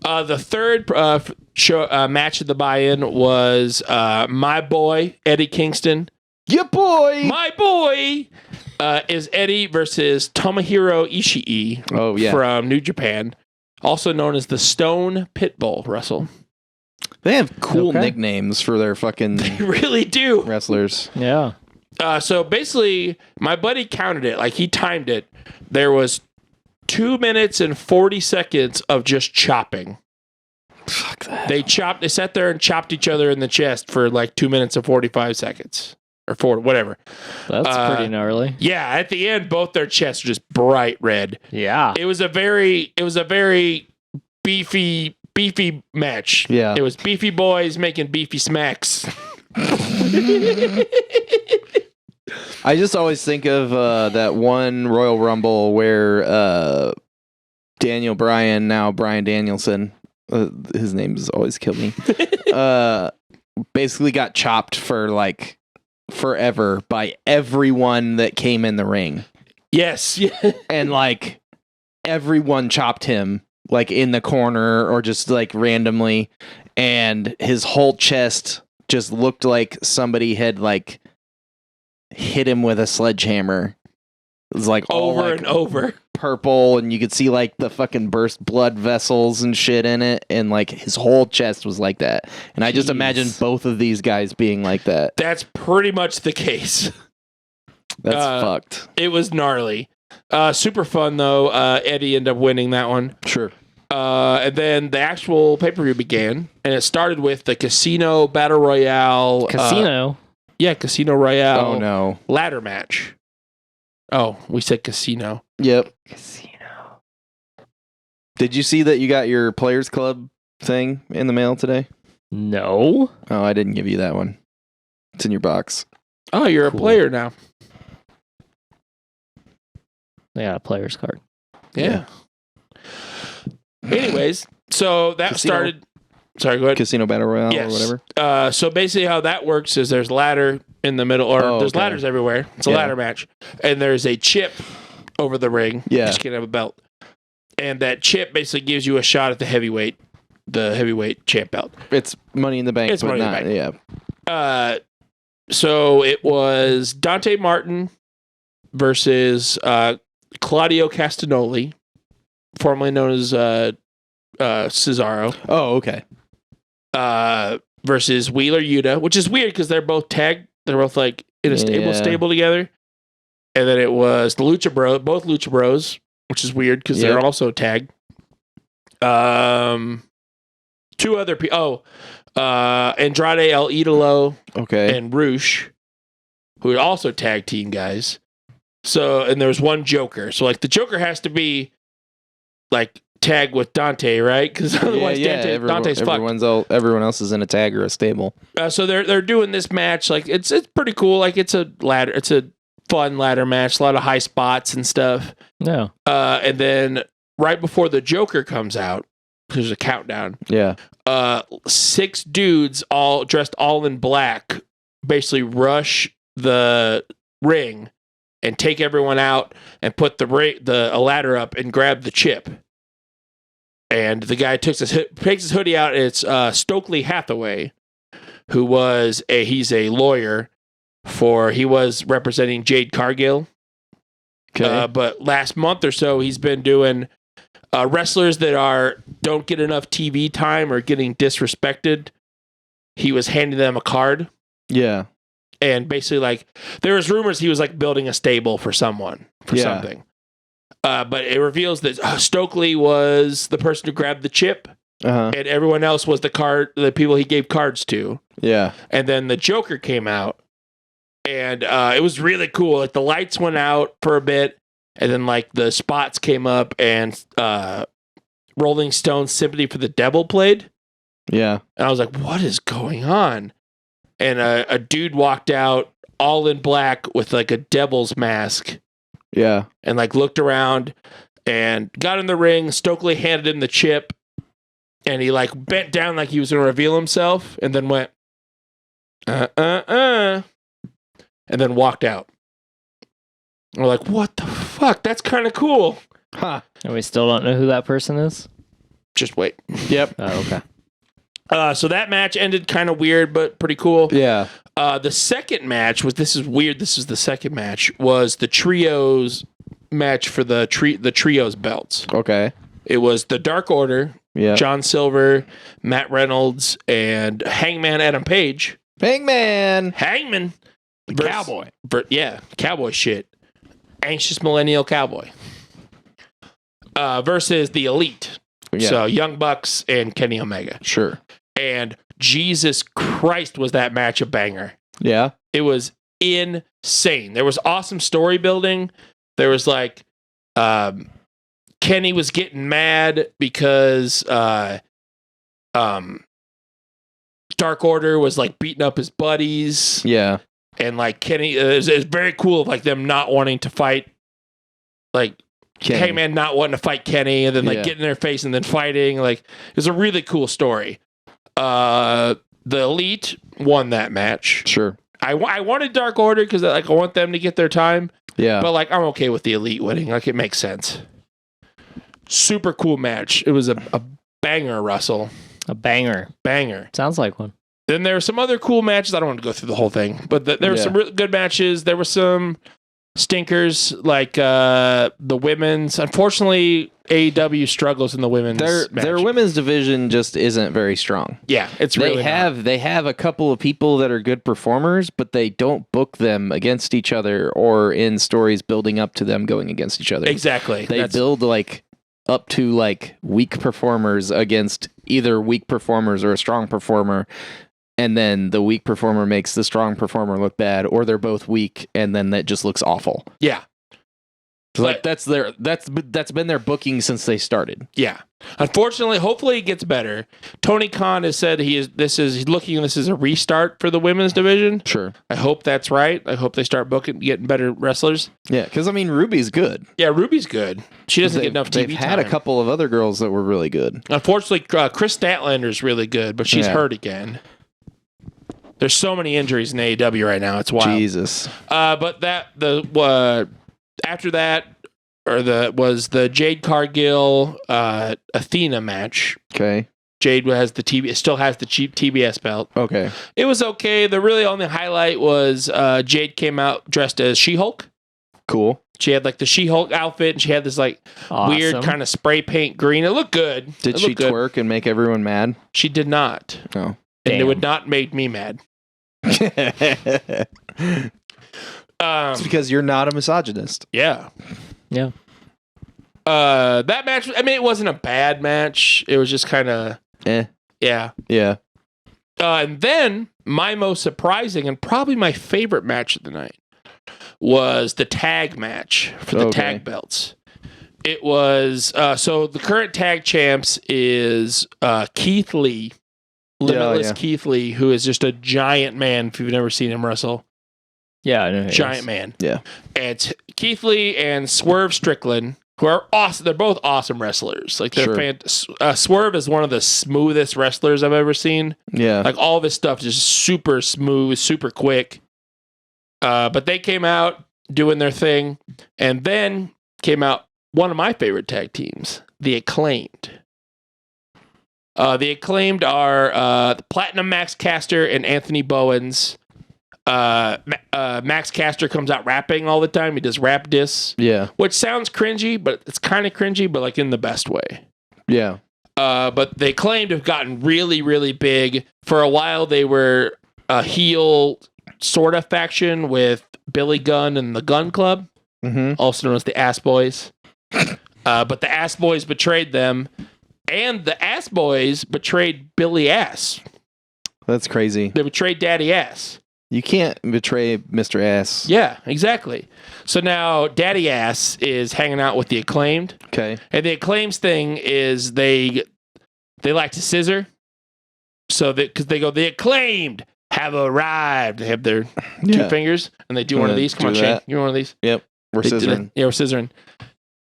The third match of the buy-in was my boy, Eddie Kingston. Yeah, boy. My boy is Eddie versus Tomohiro Ishii Oh yeah. from New Japan, also known as the Stone Pitbull, Russell. They have cool Okay. nicknames for their fucking They really do. wrestlers. Yeah. So basically, my buddy counted it, like he timed it. There was 2 minutes and 40 seconds of just chopping. Fuck that. They sat there and chopped each other in the chest for like 2 minutes and 45 seconds. or 4, whatever. That's pretty gnarly. Yeah, at the end, both their chests are just bright red. Yeah. It was a very beefy match. Yeah. It was beefy boys making beefy smacks. I just always think of that one Royal Rumble where Daniel Bryan, now Bryan Danielson, his name has always killed me, basically got chopped for like forever by everyone that came in the ring. Yes. And like everyone chopped him like in the corner or just like randomly, and his whole chest just looked like somebody had like hit him with a sledgehammer. It was like all over like and over. Purple, and you could see like the fucking burst blood vessels and shit in it, and like his whole chest was like that. And I just imagine both of these guys being like that. That's pretty much the case. That's fucked. It was gnarly. Super fun though. Eddie ended up winning that one. Sure. And then the actual pay-per-view began, and it started with the Casino Battle Royale. Casino? Casino Royale. Oh no. Ladder match. Oh, we said casino. Yep. Casino. Did you see that you got your Players Club thing in the mail today? No. Oh, I didn't give you that one. It's in your box. Oh, you're a player now. They got a player's card. Yeah. Anyways, so that Casino. started. Sorry, go ahead. Casino Battle Royale Yes. or whatever. So basically, how that works is there's ladder in the middle, or there's ladders everywhere. It's a ladder match, and there's a chip over the ring. Yeah. Just can't have a belt, and that chip basically gives you a shot at the heavyweight champ belt. It's Money in the Bank. It's but Money in not, the Bank. Yeah. So it was Dante Martin versus Claudio Castagnoli, formerly known as Cesaro. Oh, okay. Versus Wheeler Yuta, which is weird because they're both tagged. They're both like in a stable together. And then it was the Lucha Bros, both Lucha Bros, which is weird because they're also tagged. Two other people. Andrade El Idolo and Roosh, who are also tag team guys. So, and there's one Joker. So, like, the Joker has to be like tag with Dante, right? Because otherwise, Dante's fucked. Everyone else is in a tag or a stable. So they're doing this match. Like, it's pretty cool. Like, it's a fun ladder match. A lot of high spots and stuff. No. And then right before the Joker comes out, there's a countdown. Yeah. 6 dudes all dressed all in black basically rush the ring and take everyone out and put a ladder up and grab the chip. And the guy takes his hoodie out, and it's Stokely Hathaway, who he's a lawyer he was representing Jade Cargill. Okay. But last month or so, he's been doing wrestlers that don't get enough TV time or getting disrespected. He was handing them a card. Yeah. And basically, like, there was rumors he was like building a stable for something. But it reveals that Stokely was the person who grabbed the chip, and everyone else was the people he gave cards to. Yeah. And then the Joker came out, and it was really cool. Like, the lights went out for a bit, and then like the spots came up, and Rolling Stone's "Sympathy for the Devil" played. Yeah. And I was like, "What is going on?" And a dude walked out all in black with like a devil's mask. Yeah. And like looked around and got in the ring. Stokely handed him the chip, and he like bent down like he was going to reveal himself, and then went, and then walked out. And we're like, what the fuck? That's kind of cool. Huh. And we still don't know who that person is? Just wait. Yep. Oh, okay. So that match ended kind of weird, but pretty cool. Yeah. The second match this is weird. This is the second match was the trios match for the trios belts. Okay. It was the Dark Order. Yeah. John Silver, Matt Reynolds, and Hangman Adam Page. Hangman. The cowboy. Cowboy shit. Anxious millennial cowboy. Versus the Elite. Yeah. So Young Bucks and Kenny Omega. Sure. And Jesus Christ, was that match a banger. Yeah. It was insane. There was awesome story building. There was like Kenny was getting mad because Dark Order was like beating up his buddies. Yeah. And like Kenny is very cool of like them not wanting to fight, like Kenny. Hangman not wanting to fight Kenny, and then like getting in their face and then fighting. Like it was a really cool story. The Elite won that match. Sure. I wanted Dark Order because like I want them to get their time. Yeah. But like I'm okay with the Elite winning. Like it makes sense. Super cool match. It was a banger, Russell. A banger. Sounds like one. Then there were some other cool matches. I don't want to go through the whole thing, but there were some really good matches. There were some stinkers, like the women's. Unfortunately, AEW struggles in the women's. Their women's division just isn't very strong. Yeah, it's really they have a couple of people that are good performers, but they don't book them against each other or in stories building up to them going against each other. Exactly. They build like up to like weak performers against either weak performers or a strong performer. And then the weak performer makes the strong performer look bad, or they're both weak, and then that just looks awful. Yeah, like that's been their booking since they started. Yeah, unfortunately, hopefully it gets better. Tony Khan has said this is a restart for the women's division. Sure, I hope that's right. I hope they start getting better wrestlers. Yeah, because I mean Ruby's good. Yeah, Ruby's good. She doesn't get enough TV time. They've had a couple of other girls that were really good. Unfortunately, Chris Statlander's really good, but she's hurt again. There's so many injuries in AEW right now. It's wild. Jesus. But after that, was the Jade Cargill Athena match. Okay. Jade still has the cheap TBS belt. Okay. It was okay. The really only highlight was Jade came out dressed as She-Hulk. Cool. She had like the She-Hulk outfit, and she had this like weird kind of spray paint green. It looked good. Did she twerk and make everyone mad? She did not. Oh. And it would not make me mad. It's because you're not a misogynist. Yeah. Yeah. That match, I mean, it wasn't a bad match. It was just kind of Yeah. Yeah. And then my most surprising and probably my favorite match of the night was the tag match for the tag belts. It was so the current tag champs is Keith Lee. Limitless Keith Lee, who is just a giant man if you've never seen him wrestle. Yeah, I know. Giant man. Yeah. And Keith Lee and Swerve Strickland, who are awesome. They're both awesome wrestlers. Like they're Swerve is one of the smoothest wrestlers I've ever seen. Yeah. Like all of his stuff is super smooth, super quick. But they came out doing their thing, and then came out one of my favorite tag teams, the Acclaimed. The Acclaimed are Platinum Max Caster and Anthony Bowens. Max Caster comes out rapping all the time. He does rap diss. Yeah. Which sounds cringy, but it's kind of cringy, but like in the best way. Yeah. But they claim to have gotten really, really big. For a while, they were a heel sort of faction with Billy Gunn and the Gun Club, also known as the Ass Boys. But the Ass Boys betrayed them. And the Ass Boys betrayed Billy Ass. That's crazy. They betrayed Daddy Ass. You can't betray Mr. Ass. Yeah, exactly. So now Daddy Ass is hanging out with the Acclaimed. Okay. And the Acclaimed thing is they like to scissor. So because they go, the Acclaimed have arrived. They have their two fingers, and they do one of these. Come on, Shane. You want one of these? Yep. We're scissoring. Yeah, we're scissoring.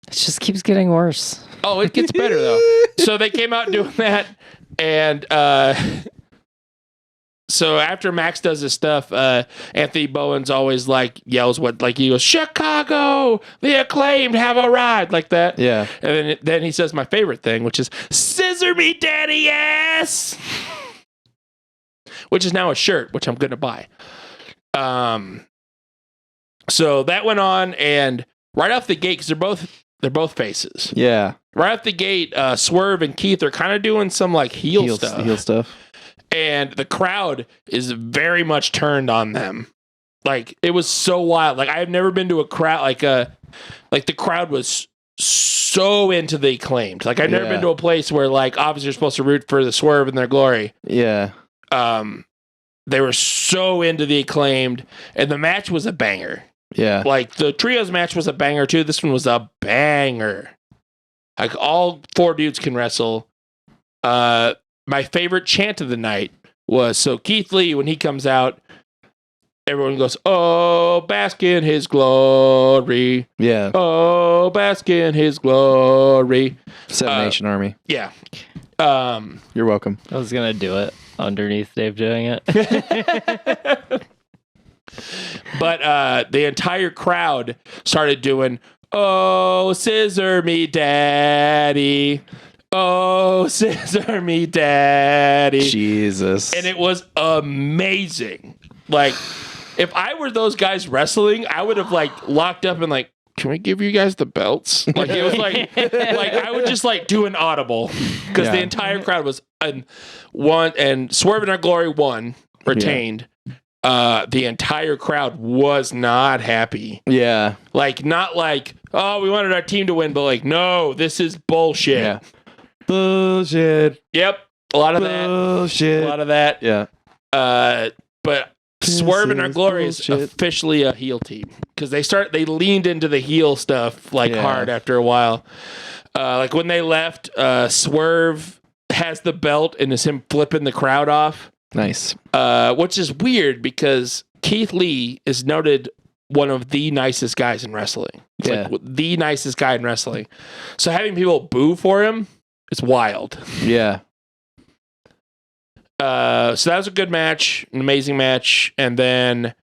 It just keeps getting worse. Oh, it gets better though. So they came out doing that, and so after Max does his stuff, Anthony Bowens always like yells he goes, Chicago, the Acclaimed have arrived, like that. Yeah. And then he says my favorite thing, which is scissor me, Daddy Ass, which is now a shirt, which I'm gonna buy. So that went on, and right off the gate, because they're both faces. Yeah. Right off the gate, Swerve and Keith are kind of doing some like heel stuff. And the crowd is very much turned on them. Like it was so wild. Like I've never been to a crowd like the crowd was so into the Acclaimed. Like I've never been to a place where like obviously you're supposed to root for the Swerve in their glory. Yeah. They were so into the Acclaimed, and the match was a banger. Yeah. Like, the trios match was a banger, too. This one was a banger. Like, all 4 dudes can wrestle. My favorite chant of the night was, so Keith Lee, when he comes out, everyone goes, oh, bask in his glory. Yeah. Oh, bask in his glory. Seven Nation Army. Yeah. You're welcome. I was gonna do it underneath Dave doing it. But the entire crowd started doing, oh, scissor me daddy. Oh, scissor me daddy. Jesus. And it was amazing. Like, if I were those guys wrestling, I would have like locked up and like, can we give you guys the belts? Like, it was like I would just like do an audible because the entire crowd was one, and Swerve in Our Glory won, retained. The entire crowd was not happy. Yeah. Like, not like, oh, we wanted our team to win, but like, no, this is bullshit. Yeah. Bullshit. Yep. A lot of Bullshit. that. A lot of that. Yeah. But Swerve in Our Glory is officially a heel team because they leaned into the heel stuff like hard after a while. Like when they left, Swerve has the belt and is him flipping the crowd off. Nice. Which is weird because Keith Lee is noted one of the nicest guys in wrestling. It's like the nicest guy in wrestling. So having people boo for him is wild. Yeah. So that was a good match, an amazing match, and then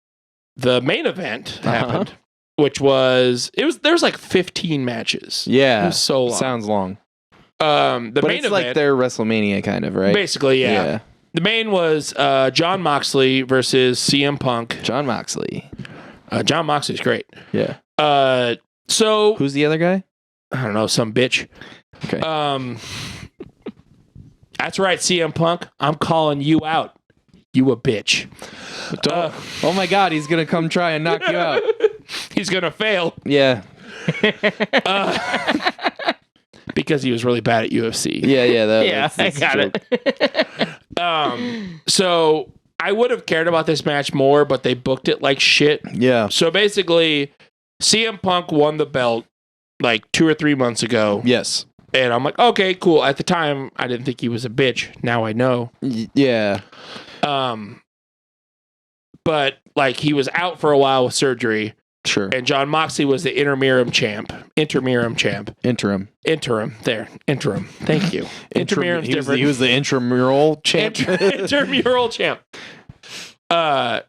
the main event happened, which was there was like 15 matches. Yeah, it was so long. Sounds long. But main it's event, like their WrestleMania kind of, right? Basically, yeah. The main was Jon Moxley versus CM Punk. Jon Moxley. Jon Moxley's great. Yeah. So who's the other guy? I don't know, some bitch. Okay. That's right, CM Punk. I'm calling you out. You a bitch. Oh my God, he's gonna come try and knock you out. He's gonna fail. Yeah. Because he was really bad at UFC. Yeah. I got it. So I would have cared about this match more, but they booked it like shit. Yeah. So basically, CM Punk won the belt like 2 or 3 months ago. Yes. And I'm like, okay, cool. At the time, I didn't think he was a bitch. Now I know. Yeah. But like he was out for a while with surgery. Sure. And Jon Moxley was the interim champ. Interim. There. Interim. Thank you. Interim's different. He was the intramural champ. Intramural champ. But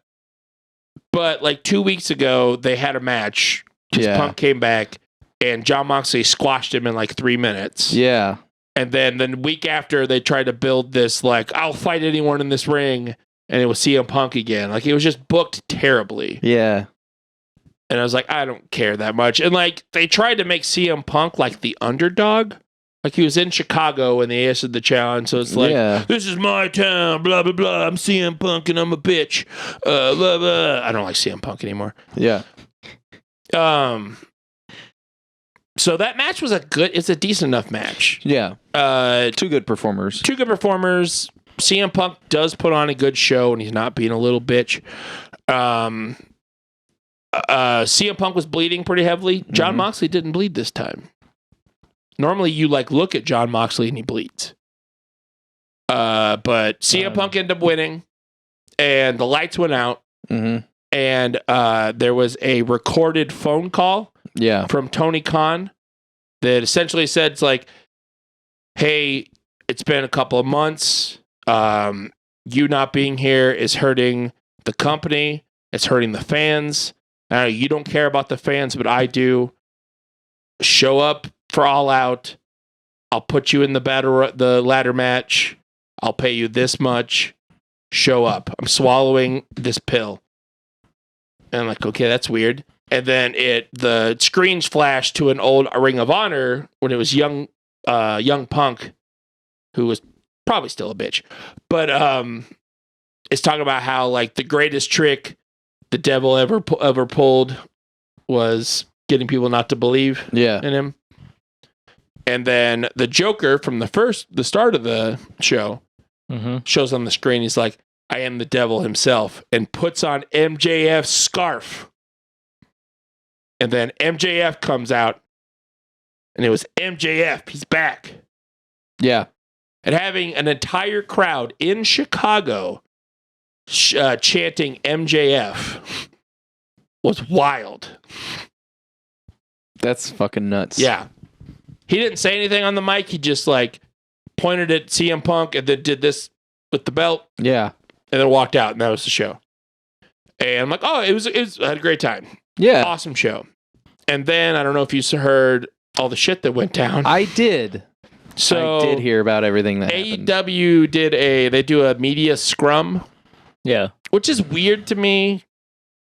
like 2 weeks ago, they had a match. Punk came back, and Jon Moxley squashed him in like 3 minutes. Yeah. And then the week after, they tried to build this like, I'll fight anyone in this ring. And it was CM Punk again. Like, it was just booked terribly. Yeah. And I was like, I don't care that much. And like, they tried to make CM Punk like the underdog. Like, he was in Chicago and they answered the challenge. So it's like, this is my town, blah, blah, blah. I'm CM Punk and I'm a bitch. Blah, blah. I don't like CM Punk anymore. Yeah. So that match was it's a decent enough match. Yeah. Two good performers. CM Punk does put on a good show and he's not being a little bitch. CM Punk was bleeding pretty heavily. Jon Moxley didn't bleed this time. Normally you like look at Jon Moxley and he bleeds. But CM Punk ended up winning and the lights went out. Mm-hmm. And there was a recorded phone call from Tony Khan that essentially said, it's like, hey, it's been a couple of months. You not being here is hurting the company. It's hurting the fans. You don't care about the fans, but I do. Show up for All Out. I'll put you in the ladder match. I'll pay you this much. Show up. I'm swallowing this pill. And I'm like, okay, that's weird. And then the screens flashed to an old Ring of Honor when it was young Punk, who was probably still a bitch, but it's talking about how like the greatest trick the devil ever pulled was getting people not to believe in him. And then the Joker from the start of the show shows on the screen. He's like, I am the devil himself, and puts on MJF's scarf. And then MJF comes out, and it was MJF. He's back. Yeah. And having an entire crowd in Chicago chanting MJF was wild. That's fucking nuts. Yeah. He didn't say anything on the mic. He just like pointed at CM Punk and then did this with the belt. Yeah. And then walked out, and that was the show. And I'm like, oh, it was I had a great time. Yeah. Awesome show. And then I don't know if you heard all the shit that went down. I did. So I did hear about everything that happened. AEW they do a media scrum. Yeah. Which is weird to me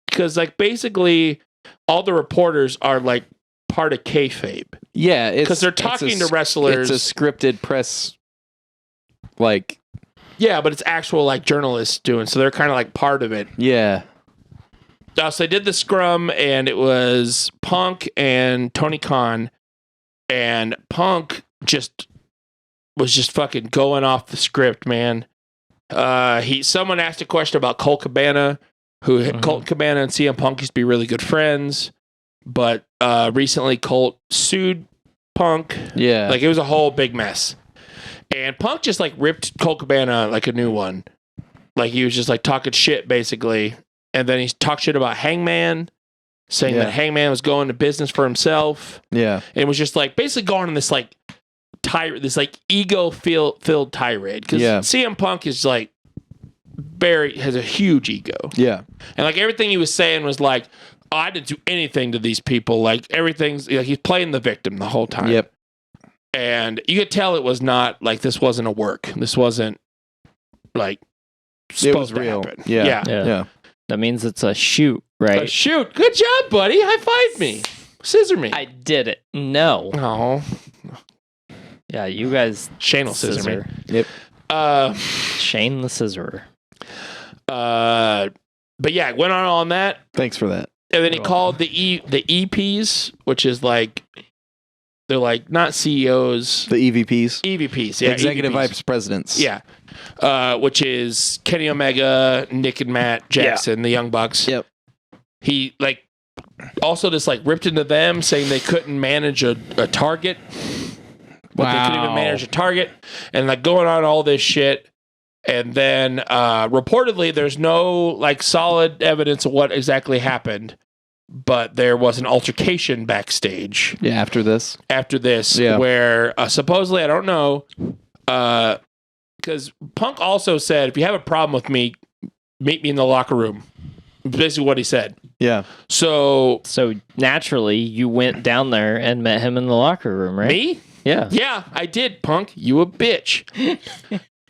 because like basically all the reporters are like part of kayfabe. Yeah, because they're talking to wrestlers. It's a scripted press, like. Yeah, but it's actual like journalists doing, so they're kind of like part of it. Yeah. So they did the scrum, and it was Punk and Tony Khan, and Punk was just fucking going off the script, man. Someone asked a question about Colt Cabana, Colt Cabana and CM Punk used to be really good friends, but recently Colt sued Punk. Yeah. Like it was a whole big mess. And Punk just like ripped Colt Cabana like a new one. Like he was just like talking shit basically. And then he talked shit about Hangman, saying that Hangman was going to business for himself. Yeah. And it was just like basically going on this like this like ego filled tirade. Because CM Punk is like has a huge ego. Yeah. And like everything he was saying was like, oh, I didn't do anything to these people. Like everything's like he's playing the victim the whole time. Yep. And you could tell it was not like this wasn't a work. This wasn't like supposed to real. happen. Yeah. That means it's a shoot, right? Shoot. Good job, buddy. High five me. Scissor me. I did it. No. Oh. Yeah, you guys. Shane will scissor me. Yep. Shane the Scissorer. But yeah, went on that. Thanks for that. And then he called the EPs, which is like they're like not CEOs. The EVPs. EVPs, yeah. Executive EVPs. Vice Presidents. Yeah. Which is Kenny Omega, Nick and Matt Jackson, the Young Bucks. Yep. He like also just like ripped into them saying they couldn't manage a target. Like they couldn't even manage a target. And like going on all this shit. And then reportedly there's no like solid evidence of what exactly happened. But there was an altercation backstage. Yeah, after this, where supposedly, I don't know, because Punk also said, if you have a problem with me, meet me in the locker room. Basically what he said. Yeah. So naturally, you went down there and met him in the locker room, right? Me? Yeah. Yeah, I did, Punk. You a bitch.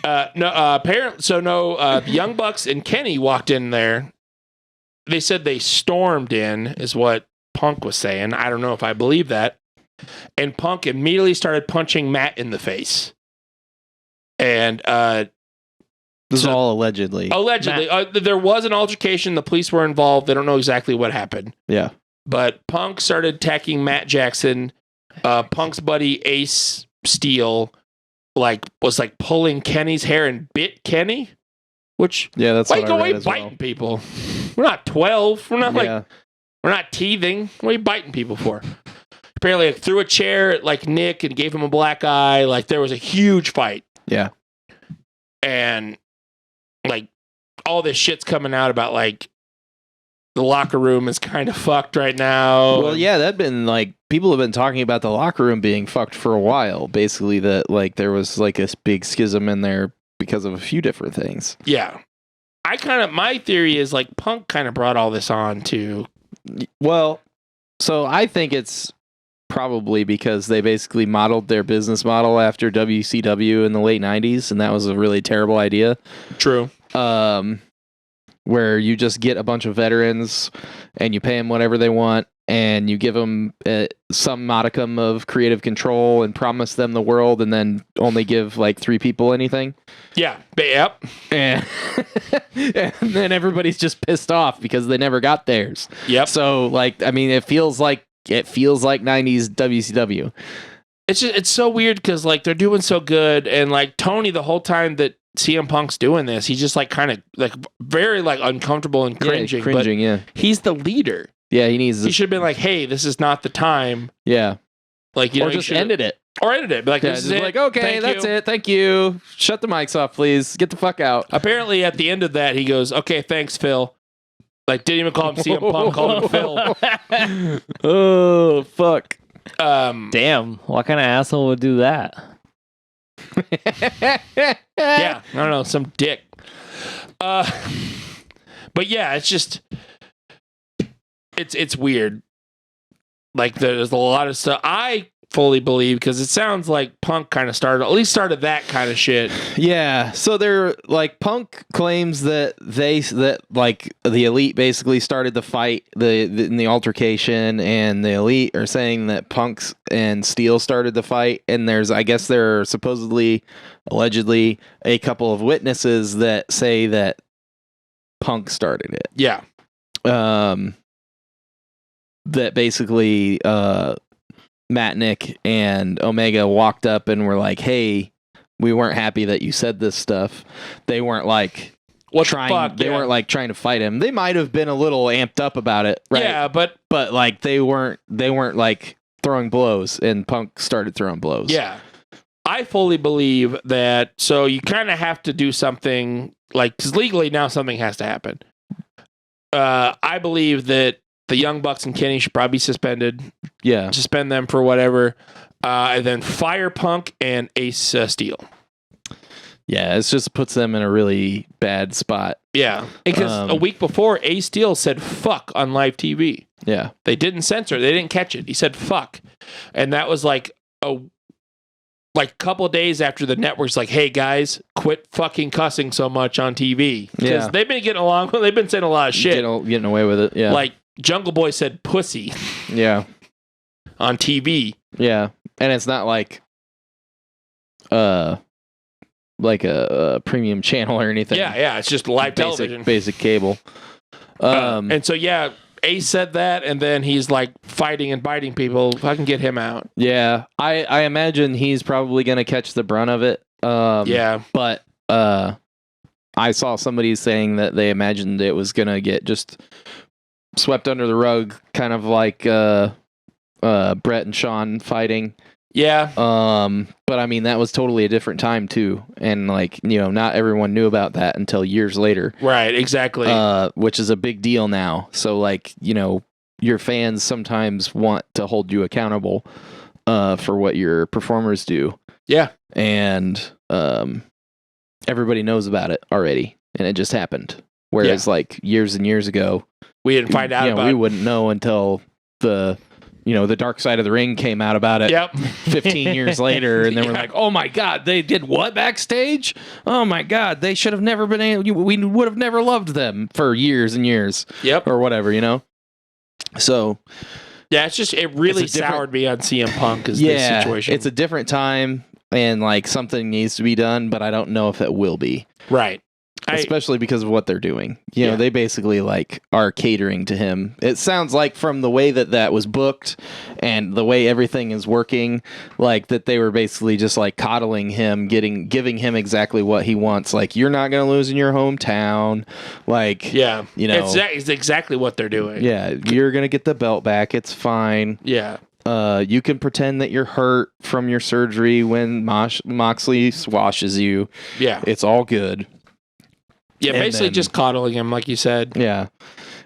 Apparently, the Young Bucks and Kenny walked in there. They said they stormed in, is what Punk was saying. I don't know if I believe that. And Punk immediately started punching Matt in the face. And this is all allegedly. Allegedly. There was an altercation. The police were involved. They don't know exactly what happened. Yeah. But Punk started attacking Matt Jackson. Punk's buddy Ace Steel was pulling Kenny's hair and bit Kenny. Which that's why what go I read away as biting well. people? We're not 12. We're not we're not teething. What are you biting people for? Apparently, threw a chair at Nick and gave him a black eye. Like there was a huge fight. Yeah, and all this shit's coming out about the locker room is kind of fucked right now. Well, yeah, that'd been people have been talking about the locker room being fucked for a while. Basically, that there was a big schism in there. Because of a few different things. Yeah. My theory is Punk kind of brought all this on too. Well, so I think it's probably because they basically modeled their business model after WCW in the late 90s, and that was a really terrible idea. True. Where you just get a bunch of veterans and you pay them whatever they want, and you give them some modicum of creative control and promise them the world, and then only give 3 people anything. Yeah. Yep. And then everybody's just pissed off because they never got theirs. Yep. So it feels like 90s WCW. It's so weird because they're doing so good, and Tony the whole time that CM Punk's doing this. He's just like kind of like very like uncomfortable and cringing. Yeah. He's the leader. Yeah, he needs. He should have been like, "Hey, this is not the time." Yeah, like or just ended it. Or ended it. Be like, this is it. Like, okay, that's it. Thank you. Shut the mics off, please. Get the fuck out. Apparently, at the end of that, he goes, "Okay, thanks, Phil." Like, didn't even call him CM Punk, called him Phil. Oh fuck. Damn, what kind of asshole would do that? Yeah, I don't know, some dick. But yeah, it's just it's weird. Like there's a lot of stuff I fully believe because it sounds like Punk kind of started that kind of shit. Yeah, so they're like Punk claims that like the Elite basically started the fight in the altercation, and the Elite are saying that Punk's and Steel started the fight, and there are supposedly allegedly a couple of witnesses that say that Punk started it. Yeah. That basically Matnick and Omega walked up and were like, "Hey, we weren't happy that you said this stuff." They weren't like weren't like trying to fight him. They might have been a little amped up about it, right? Yeah, but like they weren't like throwing blows, and Punk started throwing blows. Yeah. I fully believe that. So you kind of have to do something like, because legally now something has to happen. I believe that the Young Bucks and Kenny should probably be suspended. Yeah. Suspend them for whatever. And then fire Punk and Ace Steel. Yeah, it just puts them in a really bad spot. Yeah. Because a week before, Ace Steel said fuck on live TV. Yeah. They didn't censor it. They didn't catch it. He said fuck. And that was like a couple of days after the network's like, "Hey guys, quit fucking cussing so much on TV." Because they've been getting along. They've been saying a lot of shit. Getting away with it. Yeah. Like Jungle Boy said pussy. Yeah. On TV. Yeah. And it's not like a premium channel or anything. Yeah. It's just live television. Basic cable. And so, yeah, Ace said that, and then he's like fighting and biting people. If I can get him out. Yeah. I imagine he's probably going to catch the brunt of it. Yeah. But I saw somebody saying that they imagined it was going to get just swept under the rug, kind of like Brett and Sean fighting. Yeah. But I mean, that was totally a different time too. And like, not everyone knew about that until years later. Right. Exactly. Which is a big deal now. So like, your fans sometimes want to hold you accountable, for what your performers do. Yeah. And, everybody knows about it already, and it just happened. Whereas like years and years ago, we didn't find out about it. We wouldn't know until the Dark Side of the Ring came out about it. Yep. 15 years later, and then we're like, "Oh my god, they did what backstage? Oh my god, they should have never been able. We would have never loved them for years and years." Yep. Or whatever, So, yeah, it really soured me on CM Punk. This situation. It's a different time, and like something needs to be done, but I don't know if it will be. Right. Especially because of what they're doing. They basically like are catering to him. It sounds like from the way that was booked and the way everything is working, like that they were basically just like coddling him, giving him exactly what he wants. Like, you're not going to lose in your hometown. Like, it's exactly what they're doing. Yeah. You're going to get the belt back. It's fine. Yeah. You can pretend that you're hurt from your surgery when Moxley swashes you. Yeah. It's all good. Yeah, and basically then, just coddling him, like you said. Yeah.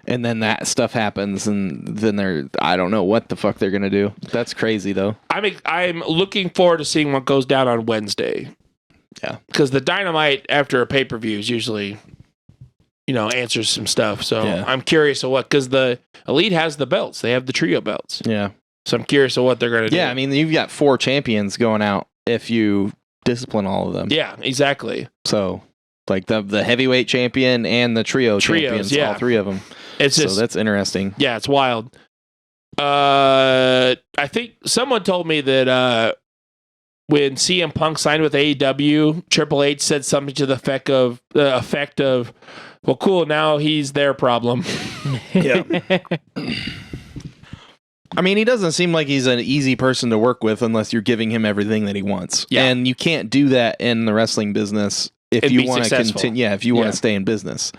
And then that stuff happens, and then I don't know what the fuck they're going to do. That's crazy, though. I'm looking forward to seeing what goes down on Wednesday. Yeah. Because the Dynamite after a pay-per-view is usually, answers some stuff. So I'm curious of what, because the Elite has the belts. They have the trio belts. Yeah. So I'm curious of what they're going to do. Yeah, I mean, you've got 4 champions going out if you discipline all of them. Yeah, exactly. So... like the heavyweight champion and the trios, champions, all 3 of them. So that's interesting. Yeah, it's wild. I think someone told me that when CM Punk signed with AEW, Triple H said something to the effect of, "Well, cool, now he's their problem." Yeah. I mean, he doesn't seem like he's an easy person to work with unless you're giving him everything that he wants. Yeah. And you can't do that in the wrestling business if And you be want to successful. continue, if you want Yeah. to stay in business.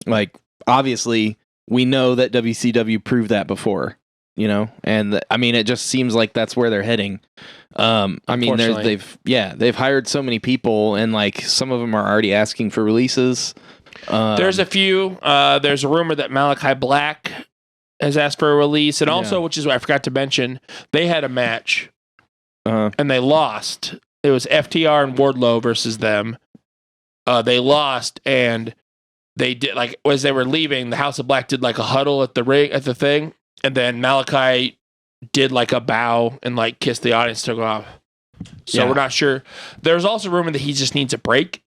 Like, obviously, we know that WCW proved that before, you know, and I mean, it just seems like that's where they're heading. I mean, Unfortunately. they've hired so many people, and like some of them are already asking for releases. There's a few. There's a rumor that Malachi Black has asked for a release, and also, which is what I forgot to mention, they had a match and they lost. It was FTR and Wardlow versus them. They lost, and they did, like, as they were leaving, the House of Black did like a huddle at the ring, at the thing, and then Malachi did like a bow and like kissed the audience, took off. So we're not sure. There's also rumor that he just needs a break.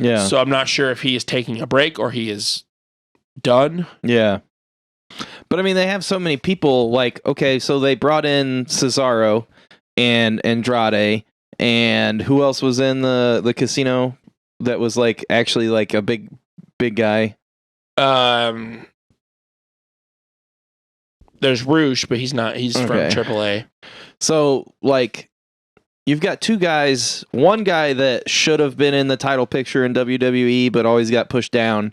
Yeah. So I'm not sure if he is taking a break or he is done. Yeah. But I mean, they have so many people. Like, okay, so they brought in Cesaro and Andrade, and who else was in the casino that was like actually like a big guy? There's Rouge, but he's not. He's from AAA. So like, you've got two guys. One guy that should have been in the title picture in WWE, but always got pushed down.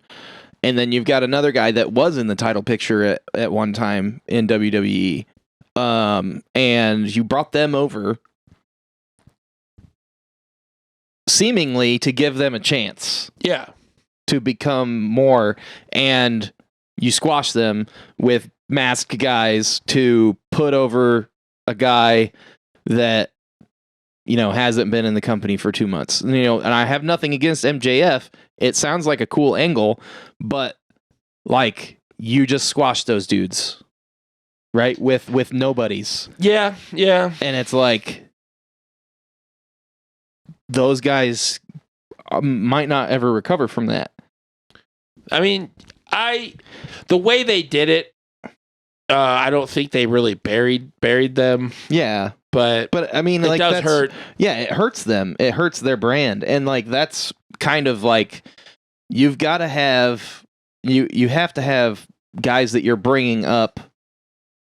And then you've got another guy that was in the title picture at one time in WWE. And you brought them over seemingly to give them a chance. Yeah. To become more. And you squash them with masked guys to put over a guy that, you know, hasn't been in the company for 2 months. You know, and I have nothing against MJF. It sounds like a cool angle, but like, you just squash those dudes, right? With nobodies. Yeah. Yeah. And it's like, those guys might not ever recover from that. I mean, the way they did it, I don't think they really buried them. Yeah. But I mean, it like, does hurt. Yeah, it hurts them. It hurts their brand. And like, that's kind of like, you've got to have, you have to have guys that you're bringing up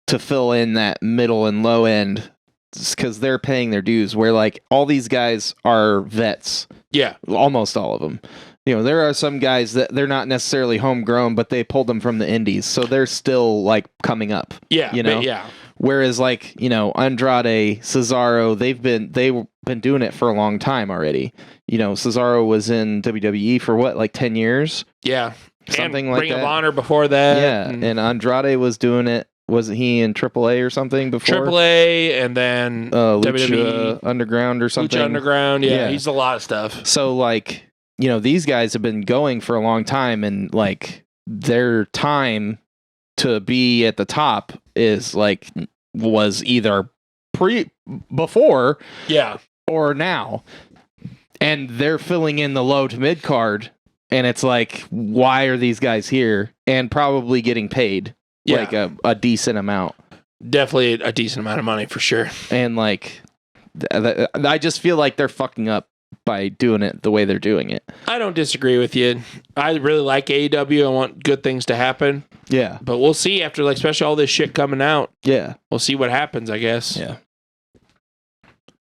to fill in that middle and low end, because they're paying their dues, where like all these guys are vets. Yeah. Almost all of them. You know, there are some guys that they're not necessarily homegrown, but they pulled them from the indies. So they're still like coming up. Yeah. You know? Yeah. Whereas like, you know, Andrade, Cesaro, they've been doing it for a long time already. You know, Cesaro was in WWE for what, like 10 years? Yeah. Something and like Ring that. of Honor before that. Yeah. And Andrade was doing it. Wasn't he in AAA or something before? AAA and then Lucha WWE Underground or something. Lucha Underground. Yeah. He's a lot of stuff. So like, you know, these guys have been going for a long time, and like, their time to be at the top is like, was either before Yeah. or now. And they're filling in the low to mid card, and it's like, why are these guys here? And probably getting paid like a decent amount. Definitely a decent amount of money for sure. And like, I just feel like they're fucking up by doing it the way they're doing it. I don't disagree with you. I really like AEW. I want good things to happen. Yeah. But we'll see after, like, especially all this shit coming out. Yeah. We'll see what happens, I guess. Yeah.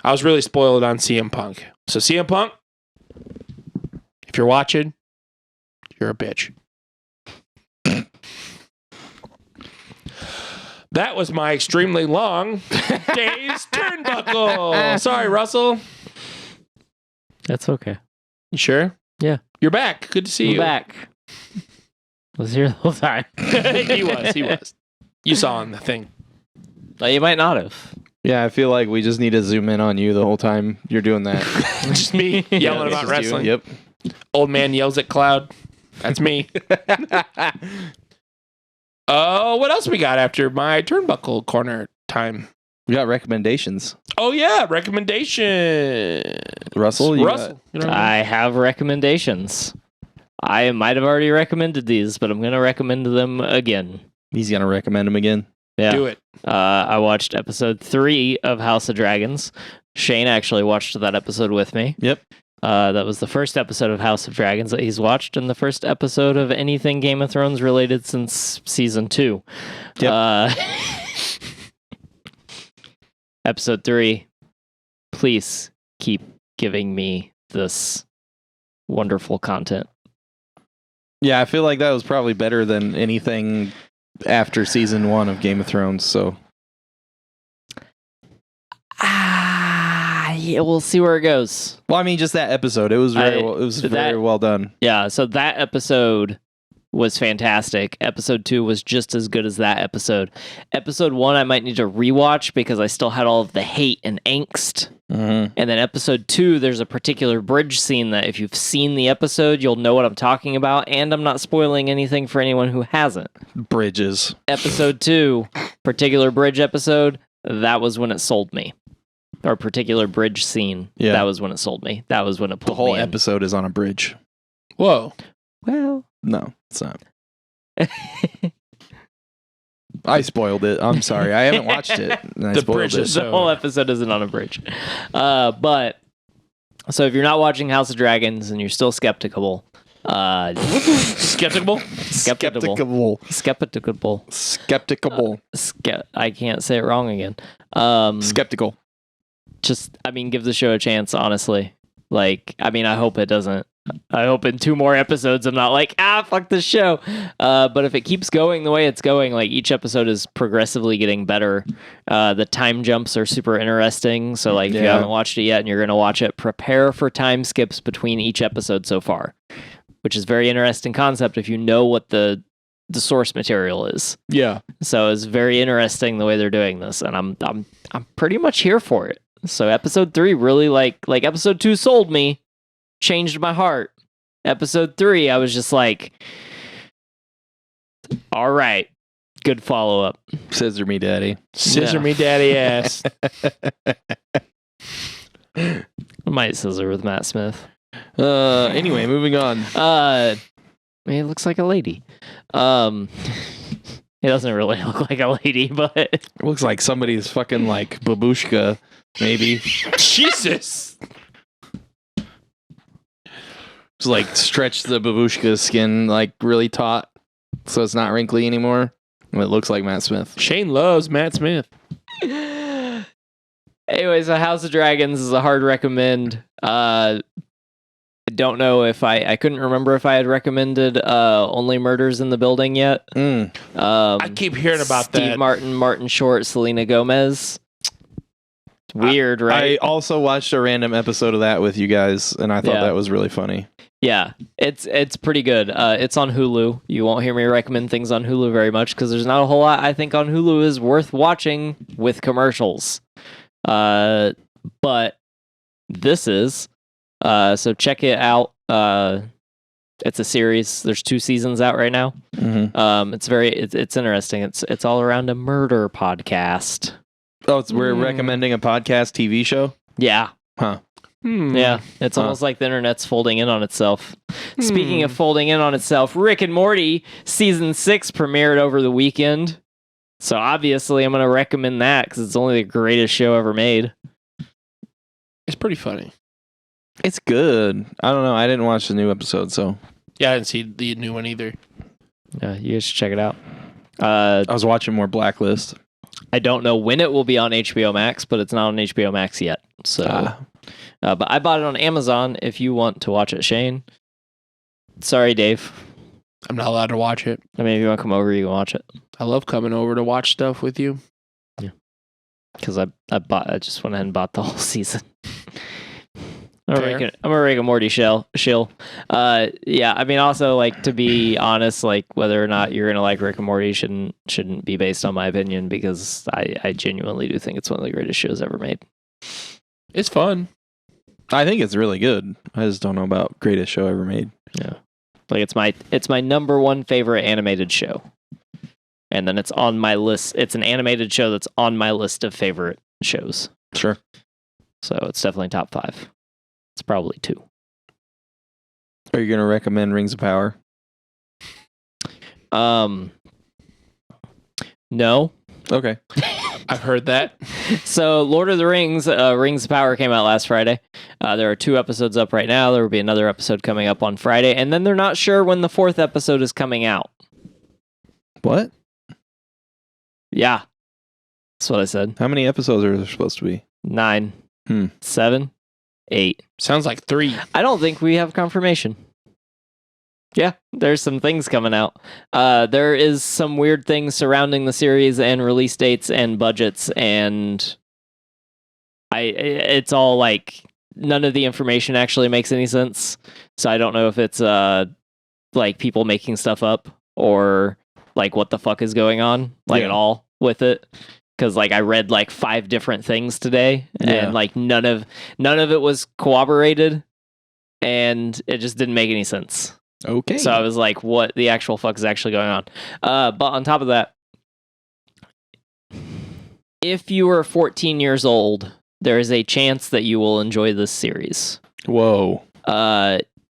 I was really spoiled on CM Punk. So CM Punk, if you're watching, you're a bitch. That was my extremely long day's turnbuckle. Sorry, Russell. That's okay. You sure? Yeah. You're back. Good to see I'm you. back. Was here the whole time. He was. You saw him, the thing. Well, you might not have. Yeah, I feel like we just need to zoom in on you the whole time you're doing that. Just me yelling about Just wrestling. you. Yep. Old man yells at cloud. That's me. Oh, what else we got after my turnbuckle corner time? We got recommendations. Oh yeah, recommendation. Russell, you Russell. You know what I mean? I have recommendations. I might have already recommended these, but I'm going to recommend them again. He's gonna recommend them again. Yeah. Do it. I watched episode 3 of House of Dragons. Shane actually watched that episode with me. Yep. That was the first episode of House of Dragons that he's watched, and the first episode of anything Game of Thrones related since season 2. Yep. Episode 3. Please keep giving me this wonderful content. Yeah, I feel like that was probably better than anything after season 1 of Game of Thrones. So Yeah, we'll see where it goes. well, I mean, just that episode. It was very well done. Yeah, so that episode was fantastic. Episode 2 was just as good as that episode. Episode 1 I might need to rewatch because I still had all of the hate and angst. Mm-hmm. And then episode 2, there's a particular bridge scene that if you've seen the episode, you'll know what I'm talking about, and I'm not spoiling anything for anyone who hasn't. Bridges. Episode 2, particular bridge episode, that was when it sold me. Or particular bridge scene, that was when it sold me. That was when it pulled The whole me in. episode is on a bridge. Whoa. Well, No, it's not. I spoiled it. I'm sorry. I haven't watched it. And I The spoiled bridge it. is the whole episode isn't on a bridge. But so if you're not watching House of Dragons and you're still skeptical, Skeptical? I can't say it wrong again. Skeptical. Just, I mean, give the show a chance, honestly. Like, I mean, I hope it doesn't. I hope in 2 more episodes I'm not like, fuck this show. But if it keeps going the way it's going, like each episode is progressively getting better. The time jumps are super interesting. So like if you haven't watched it yet and you're going to watch it, prepare for time skips between each episode so far, which is a very interesting concept if you know what the source material is. Yeah. So it's very interesting the way they're doing this, and I'm pretty much here for it. So episode 3 really like episode 2 sold me, changed my heart. Episode 3, I was just like, all right, good follow up. Scissor me, daddy. Scissor me, daddy ass. I might scissor with Matt Smith. Anyway, moving on. I mean, it looks like a lady. It doesn't really look like a lady, but It looks like somebody's fucking like babushka, maybe. Jesus. Just like stretch the babushka skin like really taut so it's not wrinkly anymore. And it looks like Matt Smith. Shane loves Matt Smith. anyways, so House of Dragons is a hard recommend. I don't know if I couldn't remember if I had recommended Only Murders in the Building yet. I keep hearing about Steve that. Martin Short, Selena Gomez. Weird, right? I also watched a random episode of that with you guys, and I thought Yeah. that was really funny. Yeah, it's pretty good. It's on Hulu. You won't hear me recommend things on Hulu very much because there's not a whole lot I think on Hulu is worth watching with commercials. But this is. So check it out. It's a series. There's 2 seasons out right now. Mm-hmm. It's interesting. It's all around a murder podcast. Oh, we're recommending a podcast TV show? Yeah. Huh. Yeah, it's almost like the internet's folding in on itself. Speaking of folding in on itself, Rick and Morty season 6 premiered over the weekend. So obviously I'm going to recommend that because it's only the greatest show ever made. It's pretty funny. It's good. I don't know. I didn't watch the new episode, so. Yeah, I didn't see the new one either. Yeah, you guys should check it out. I was watching more Blacklist. I don't know when it will be on HBO Max, but it's not on HBO Max yet. So, but I bought it on Amazon if you want to watch it, Shane. Sorry, Dave. I'm not allowed to watch it. I mean, if you want to come over, you can watch it. I love coming over to watch stuff with you. Yeah. Because I just went ahead and bought the whole season. I'm a Rick and Morty shill. Yeah, I mean, also, like, to be honest, like, whether or not you're gonna like Rick and Morty shouldn't be based on my opinion because I genuinely do think it's one of the greatest shows ever made. It's fun. I think it's really good. I just don't know about greatest show ever made. Yeah, like it's my number 1 favorite animated show, and then it's on my list. It's an animated show that's on my list of favorite shows. Sure. So it's definitely top 5. It's probably 2. Are you going to recommend Rings of Power? No. Okay. I've heard that. So Lord of the Rings, Rings of Power came out last Friday. There are 2 episodes up right now. There will be another episode coming up on Friday. And then they're not sure when the 4th episode is coming out. What? Yeah. That's what I said. How many episodes are there supposed to be? 9. 7. 8. Sounds like 3. I don't think we have confirmation. Yeah, there's some things coming out. There is some weird things surrounding the series and release dates and budgets, and it's all like none of the information actually makes any sense. So I don't know if it's like people making stuff up or like what the fuck is going on at all with it. Because like I read like 5 different things today, and like none of it was corroborated, and it just didn't make any sense. Okay. So I was like, what the actual fuck is actually going on? But on top of that, if you are 14 years old, there is a chance that you will enjoy this series. Whoa.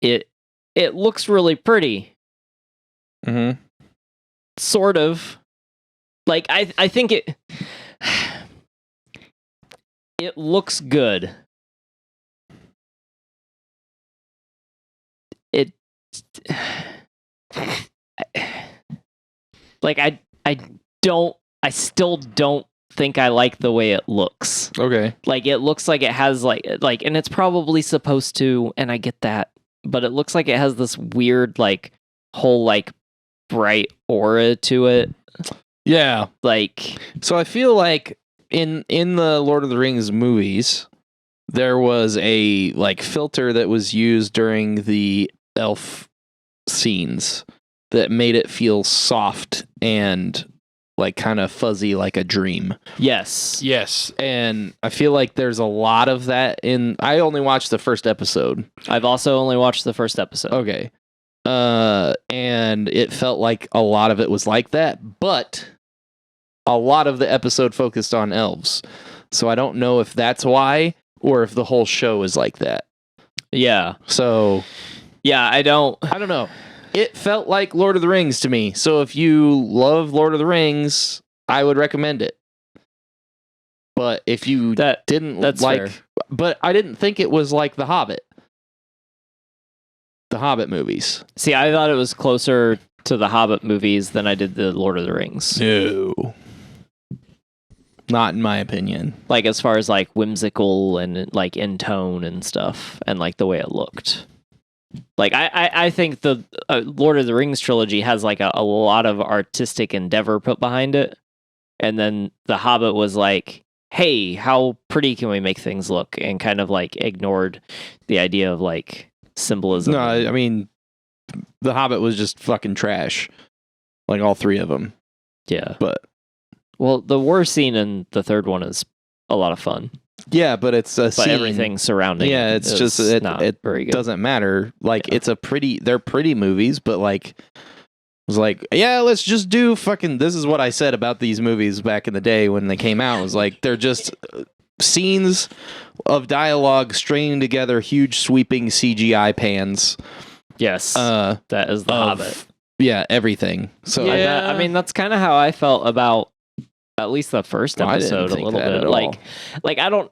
It looks really pretty. Mm-hmm. Sort of. Like I think it looks good. Like I still don't think I like the way it looks. Okay. Like it looks like it has like and it's probably supposed to, and I get that, but it looks like it has this weird like whole like bright aura to it. Yeah. Like, so I feel like in the Lord of the Rings movies, there was a like filter that was used during the elf scenes that made it feel soft and like kind of fuzzy like a dream. Yes. And I feel like there's a lot of that I only watched the first episode. I've also only watched the first episode. Okay. And it felt like a lot of it was like that, but a lot of the episode focused on elves. So I don't know if that's why or if the whole show is like that. Yeah. So yeah, I don't know. It felt like Lord of the Rings to me. So if you love Lord of the Rings, I would recommend it. But if you didn't that's like, fair. But I didn't think it was like The Hobbit movies. See, I thought it was closer to the Hobbit movies than I did the Lord of the Rings. No. Not in my opinion. Like as far as like whimsical and like in tone and stuff, and like the way it looked. Like I think the Lord of the Rings trilogy has like a lot of artistic endeavor put behind it, and then the Hobbit was like, hey, how pretty can we make things look, and kind of like ignored the idea of like symbolism. No, I mean, the Hobbit was just fucking trash, like all 3 of them. Yeah, but well, the war scene in the third one is a lot of fun. Yeah, but it's a scene. Everything surrounding. Yeah, it's just it very good. Doesn't matter. Like they're pretty movies, but like it was like, yeah, let's just do fucking. This is what I said about these movies back in the day when they came out. It was like they're just scenes of dialogue stringing together huge sweeping CGI pans. Yes, that is the Hobbit. Yeah, everything. So yeah, I mean that's kind of how I felt about at least the first episode a little bit. Like I don't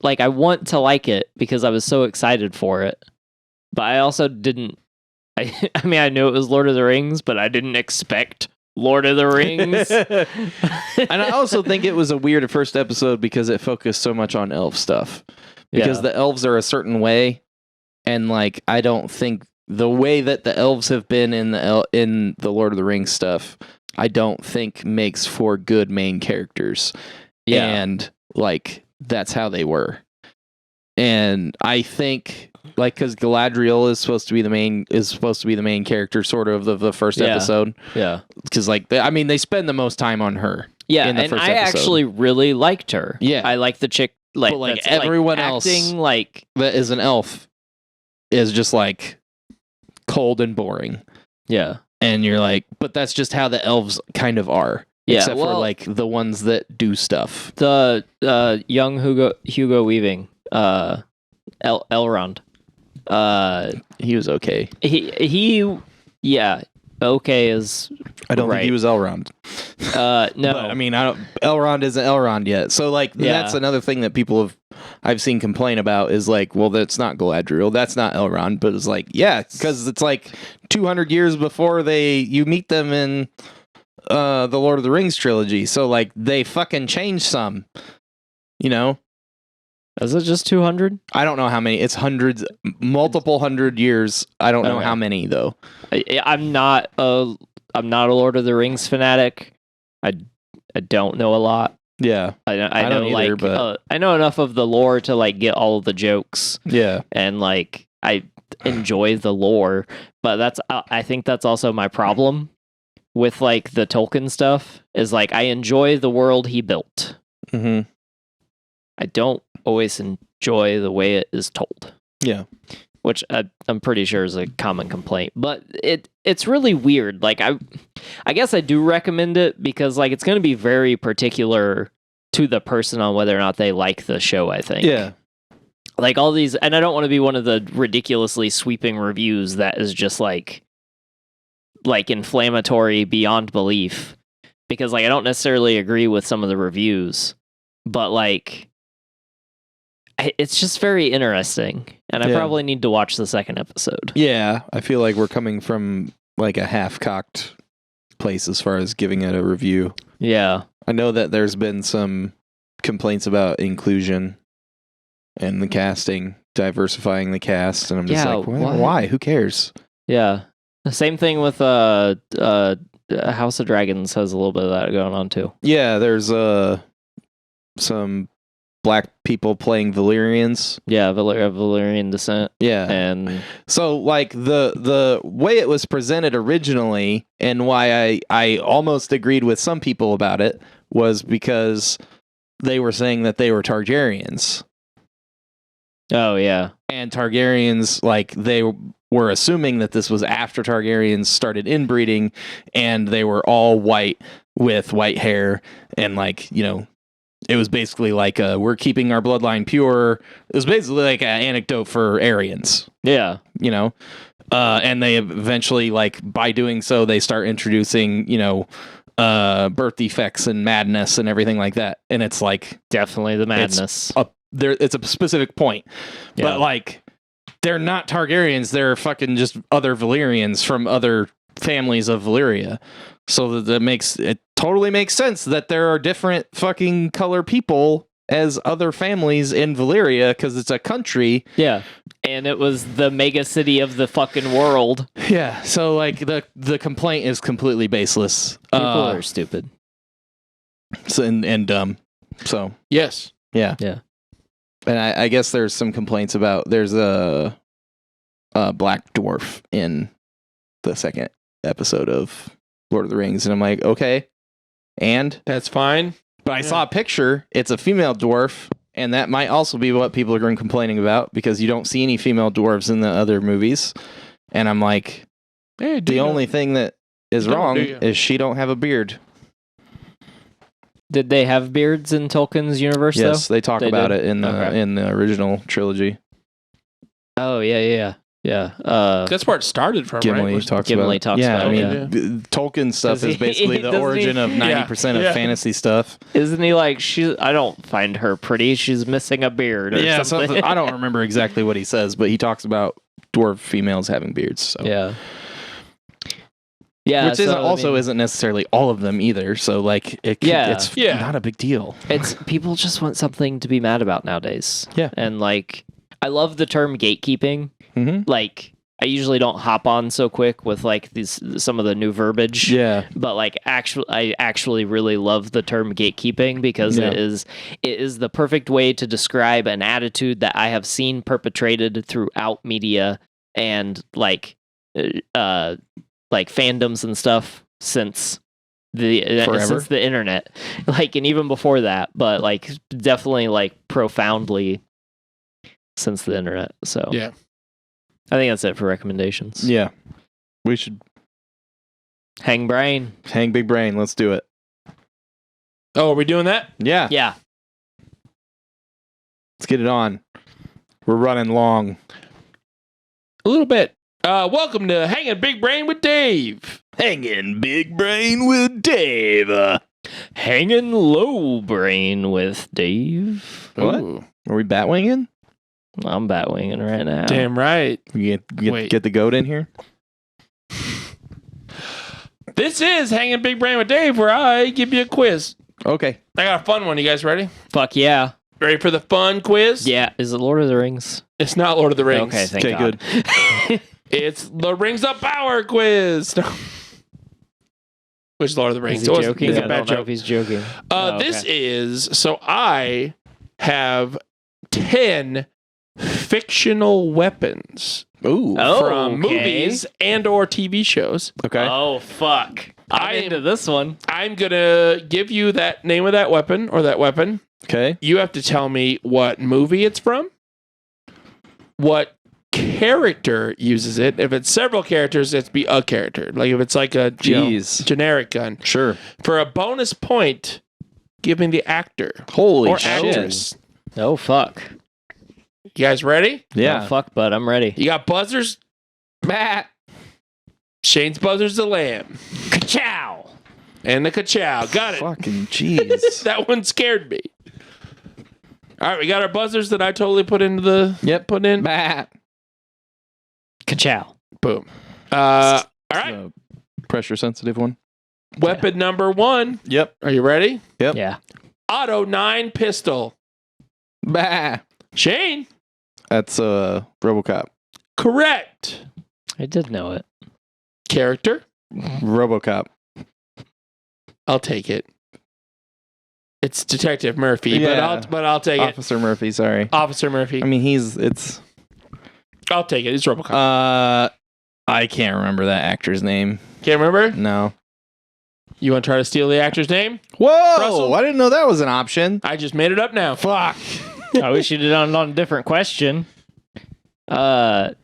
like. I want to like it because I was so excited for it, but I also didn't. I mean, I knew it was Lord of the Rings, but I didn't expect Lord of the Rings. And I also think it was a weird first episode because it focused so much on elf stuff. Because the elves are a certain way, and like I don't think the way that the elves have been in the Lord of the Rings stuff, I don't think makes for good main characters. Yeah. And like that's how they were. And I think like because Galadriel is supposed to be the main character sort of the first episode. Yeah. Because like they spend the most time on her. Yeah, in the and first I episode. Actually really liked her. Yeah. I like the chick but like everyone else acting like that is an elf is just like cold and boring. Yeah. And you're like, but that's just how the elves kind of are. Yeah, except for like the ones that do stuff. The young Hugo Weaving, Elrond. He was okay. He yeah, okay is I don't think he was Elrond. No. But, I mean, Elrond isn't Elrond yet. So like that's another thing that I've seen complain about is like, well, that's not Galadriel, that's not Elrond, but it's like, yeah, because it's like 200 years before you meet them in the Lord of the Rings trilogy. So like they fucking changed some, you know? Is it just 200? I don't know how many. It's hundreds, multiple 100 years. I don't know Okay. how many though. I'm not a Lord of the Rings fanatic. I don't know a lot. Yeah. I I know don't either, like but- I know enough of the lore to like get all of the jokes, Yeah. and like I enjoy the lore, but I think that's also my problem with like the Tolkien stuff is like I enjoy the world he built. Mm-hmm. I don't always enjoy the way it is told. Yeah. Which I'm pretty sure is a common complaint, but it's really weird. Like I guess I do recommend it because like it's going to be very particular to the person on whether or not they like the show. I think. Yeah. Like all these, and I don't want to be one of the ridiculously sweeping reviews that is just like inflammatory beyond belief, because like I don't necessarily agree with some of the reviews, but like it's just very interesting, and I Yeah. probably need to watch the second episode. Yeah. I feel like we're coming from like a half-cocked place as far as giving it a review. Yeah. I know that there's been some complaints about inclusion and the casting, diversifying the cast, and I'm just Yeah, like, what? why? Who cares? Yeah. The same thing with House of Dragons has a little bit of that going on too. Yeah, there's some black people playing Valyrians. Yeah, Valyrian descent, Yeah. and So like the way it was presented originally and why I almost agreed with some people about it was because they were saying that they were Targaryens. oh yeah, And Targaryens, like, they were assuming that this was after Targaryens started inbreeding, and they were all white with white hair, and, like, you know, it was basically like, we're keeping our bloodline pure. It was basically like an anecdote for Aryans, yeah, you know? And they eventually, like, by doing so, they start introducing, you know, birth defects and madness and everything like that. And it's like, definitely the madness. it's a specific point, Yeah. but like they're not Targaryens, they're fucking just other Valyrians from other families of Valyria. So that totally makes sense that there are different fucking color people as other families in Valyria because it's a country. Yeah, and it was the mega city of the fucking world. Yeah, so like the complaint is completely baseless. People are stupid. So, and dumb. So Yes. yeah. Yeah. And I guess there's some complaints about there's a black dwarf in the second episode of Lord of the Rings, and I'm like, okay, and That's fine. but I saw a picture. It's a female dwarf, and that might also be what people are going complaining about because you don't see any female dwarves in the other movies. And I'm like, Hey, the only thing that is You don't, wrong do you? is she don't have a beard. Did they have beards in Tolkien's universe Yes, they talk They about did? it in the Okay. in the original trilogy. though? Oh yeah. That's where it started from, Gimli right? talks Gimli about. talks yeah, about I mean, it, Tolkien stuff Does is he- basically the doesn't he- origin of 90% Yeah. of fantasy stuff. Isn't he like I don't find her pretty. She's missing a beard or Yeah, something. I don't remember exactly what he says, but he talks about dwarf females having beards. So. Yeah. Yeah, Which so, I mean, isn't necessarily all of them either. So like, Yeah. it's Yeah. not a big deal. it's people just want something to be mad about nowadays. Yeah. And like I love the term gatekeeping. Mm-hmm. Like I usually don't hop on so quick with like some of the new verbiage. Yeah, But like I actually really love the term gatekeeping because Yeah. it is the perfect way to describe an attitude that I have seen perpetrated throughout media and like fandoms and stuff since the internet, like, and even before that, but like definitely like profoundly since the internet. So Yeah. I think that's it for recommendations. yeah. We should Hang brain. hang big brain. Let's do it. Oh, are we doing that? Yeah, Yeah. let's get it on. We're running long. A little bit. Welcome to Hanging Big Brain with Dave. Hanging big brain with Dave. Hanging low brain with Dave. What? Ooh, Are we batwinging? I'm batwinging right now. damn right. We Wait. get the goat in here. This is Hanging Big Brain with Dave, where I give you a quiz. Okay. I got a fun one. You guys ready? Fuck yeah. Ready for the fun quiz? Yeah. Is it Lord of the Rings? It's not Lord of the Rings. Okay, thank Okay, God. good. It's the Rings of Power quiz. No. Which is Lord of the Rings? Is he It was- joking? it's I a don't bad know joke. if he's joking. This is so I have 10 fictional weapons Ooh. from okay. movies and or TV shows. Okay. Oh, fuck. I'm into this one. I'm gonna give you that name of that weapon or that weapon. Okay. You have to tell me what movie it's from, what character uses it. If it's several characters, it's be a character. Like if it's like a generic gun. Sure. For a bonus point, give me the actor Holy or shit. actress. Oh, fuck. You guys ready? Yeah. Oh, fuck, bud. I'm ready. You got buzzers? Matt. Shane's buzzer's the lamb. Ka-chow. And the ka-chow. Got it. Fucking jeez. That one scared me. All right, we got our buzzers that I totally put into the put in. Matt. Ka-chow. Boom. All right. The pressure sensitive one. Weapon number 1. Yep. Are you ready? Yep. Yeah. Auto 9 pistol. Bah. Shane. That's RoboCop. Correct. I did know it. Character. RoboCop. I'll take it. It's Detective Murphy, Yeah. but I'll take it. Officer Murphy, sorry. Officer Murphy. I mean, it's I'll take it. It's RoboCop. I can't remember that actor's name. Can't remember? No. You want to try to steal the actor's name? Whoa! Russell? I didn't know that was an option. I just made it up now. Fuck. I wish you did on a different question. I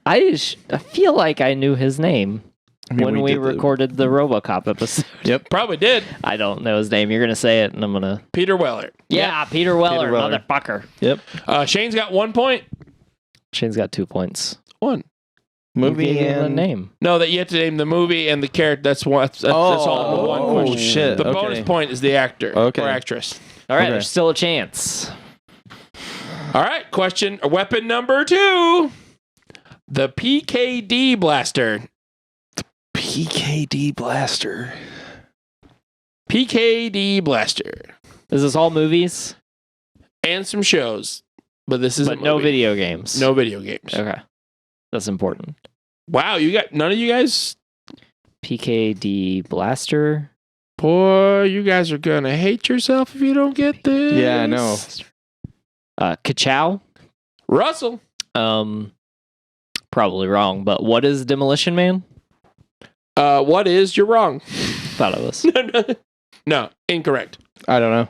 feel like I knew his name when we recorded the RoboCop episode. Yep. Probably did. I don't know his name. You're gonna say it, and I'm gonna. Peter Weller. Yeah, Peter Weller, Peter Weller. motherfucker. Yep. Shane's got 1 point. Shane's got 2 points. 1. Movie You gave him the and name. No, that you have to name the movie and the character. That's one. That's all in one question. Shit. The Okay. bonus point is the actor or Okay. actress. All right, Okay. there's still a chance. All right, weapon number 2. The PKD blaster. PKD blaster. PKD blaster. Is this all movies? And some shows. But this is But no video games. No video games. Okay, that's important. Wow, you got none of you guys. PKD blaster. Boy, you guys are gonna hate yourself if you don't get this. Yeah, I know. Ka-chow. Russell. Probably wrong. But what is Demolition Man? What is? You're wrong. Thought it was. No, incorrect. I don't know.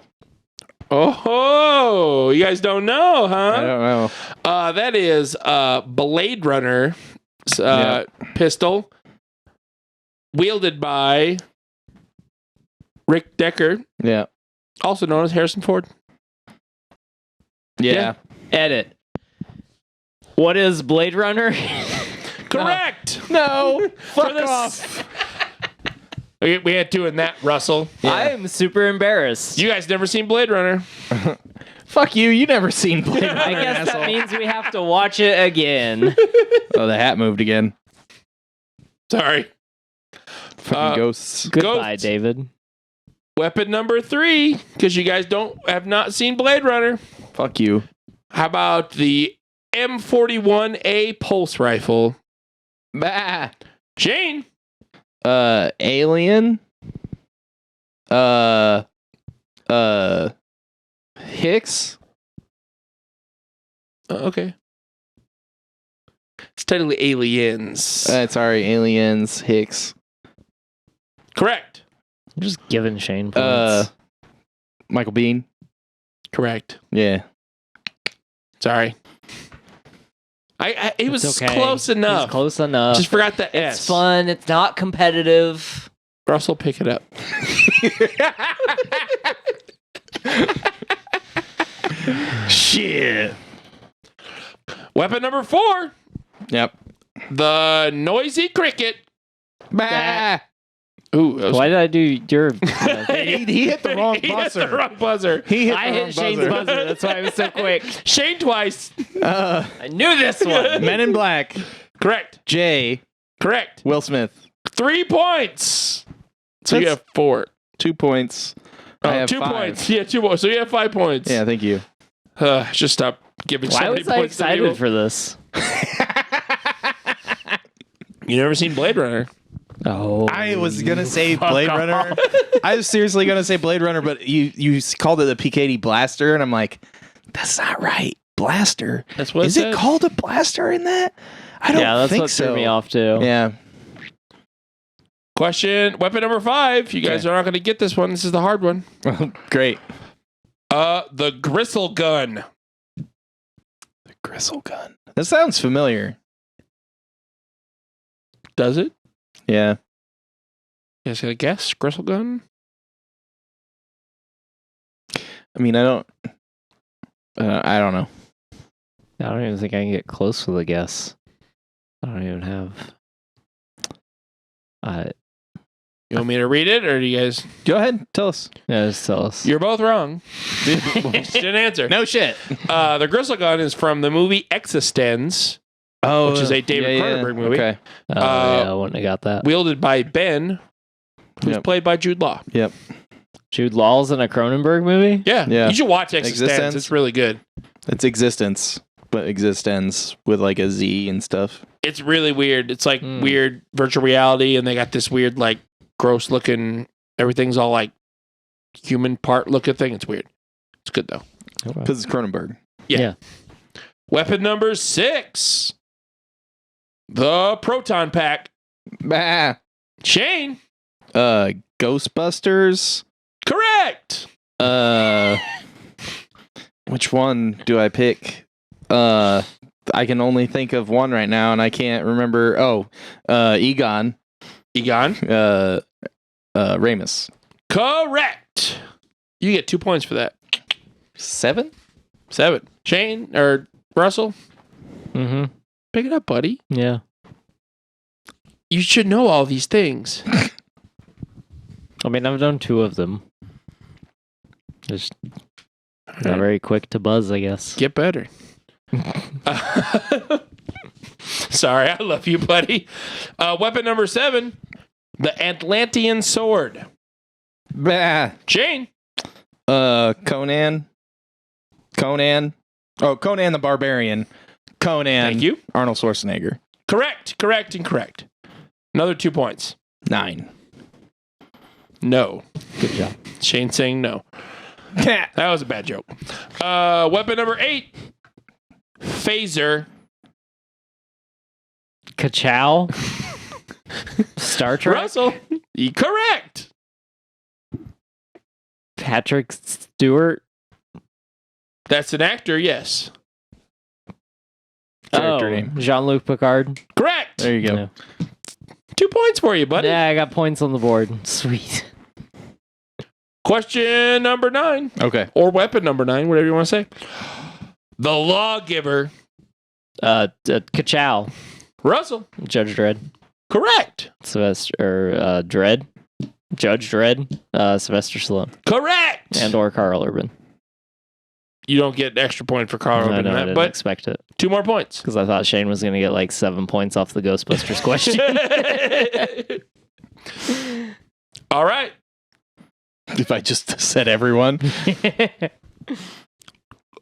Oh, you guys don't know, huh? I don't know. That is Blade Runner pistol wielded by Rick Decker, Yeah. also known as Harrison Ford. Yeah. Edit. What is Blade Runner? Correct. No. For this. We had 2 in that, Russell. I'm super embarrassed. You guys never seen Blade Runner? Fuck you. You never seen Blade Runner, I guess asshole. that means we have to watch it again. Oh, the hat moved again. Sorry. Fucking ghosts. Goodbye, Ghosts. David. Weapon number 3, because you guys have not seen Blade Runner. Fuck you. How about the M41A pulse rifle? Bah. Shane. Alien. Hicks. Okay. It's technically Aliens. Sorry, Aliens. Hicks. Correct. I'm just giving Shane points. Michael Biehn. Correct. Yeah. Sorry. It was It's okay. close enough. It's close enough. Just forgot the S. It's fun. It's not competitive. Russell, pick it up. Shit. Weapon number 4. Yep. The noisy cricket. Bah. Ooh. That was Why did I do your... He hit the wrong He hit buzzer. the wrong buzzer. He hit I the hit wrong Shane's buzzer. That's why I was so quick. Shane twice. I knew this one. Men in Black. Correct. Jay. Correct. Will Smith. 3 points. So you That's- have 4. 2 points. I have 2 5. points. Yeah, 2 points. So you have 5 points. Yeah, thank you. Just stop giving so Why many was I points to people. excited for this? You never seen Blade Runner? Oh, I was gonna say Blade Runner. I was seriously gonna say Blade Runner, but you called it the PKD Blaster, and I'm like, that's not right. Blaster. That's what is it called a blaster in that? I don't that's think what so. threw me off too. Yeah. Question, weapon number 5. You guys are not going to get this one. This is the hard one. Great. The gristle gun. The gristle gun. That sounds familiar. Does it? Yeah. You guys got a guess? Gristle gun? I mean, I don't know. I don't even think I can get close with a guess. I don't even have. You want me to read it, or do you guys? Go ahead. Tell us. Yeah, just tell us. You're both wrong. Just didn't answer. No shit. The gristle gun is from the movie Existence, which is a David Cronenberg movie. Okay. Yeah, I wouldn't have got that. Wielded by Ben, who's Yep. played by Jude Law. Yep. Jude Law's in a Cronenberg movie? Yeah. Yeah. You should watch Existence. Existence. It's really good. It's Existence, but Existence with like a Z and stuff. It's really weird. It's like weird virtual reality, and they got this weird, like, gross looking, everything's all like human part looking thing. It's weird. It's good though. Because it's Cronenberg. Yeah. Weapon number 6. The proton pack. Bah. Shane. Ghostbusters. Correct. Which one do I pick? I can only think of one right now, and I can't remember. Egon. Ramus. Correct. You get 2 points for that. 7. Shane or Russell, Mm-hmm. pick it up, buddy. Yeah. You should know all these things. I mean, I've done 2 of them. Just not very quick to buzz, I guess. Get better. Sorry, I love you, buddy. Weapon number 7. The Atlantean sword. Bah. Shane. Conan. Oh, Conan the Barbarian. Conan. Thank you. Arnold Schwarzenegger. Correct. Another 2 points. 9. No. Good job. Shane saying no. That was a bad joke. Weapon number 8. Phaser. Ka-chow? Star Trek? Russell. Correct. Patrick Stewart? That's an actor, yes. Character name. Jean-Luc Picard. Correct. There you go. Yeah. 2 points for you, buddy. Yeah, I got points on the board. Sweet. Question number 9. Okay. Or weapon number 9, whatever you want to say. The lawgiver. Ka-chow. Russell. Judge Dredd. Correct. Sylvester, Dredd. Judge Dredd. Sylvester Stallone. Correct. And or Carl Urban. You don't get an extra point for Carl Urban in I that, didn't but expect it. 2 more points. Because I thought Shane was going to get like 7 points off the Ghostbusters question. All right. If I just said everyone.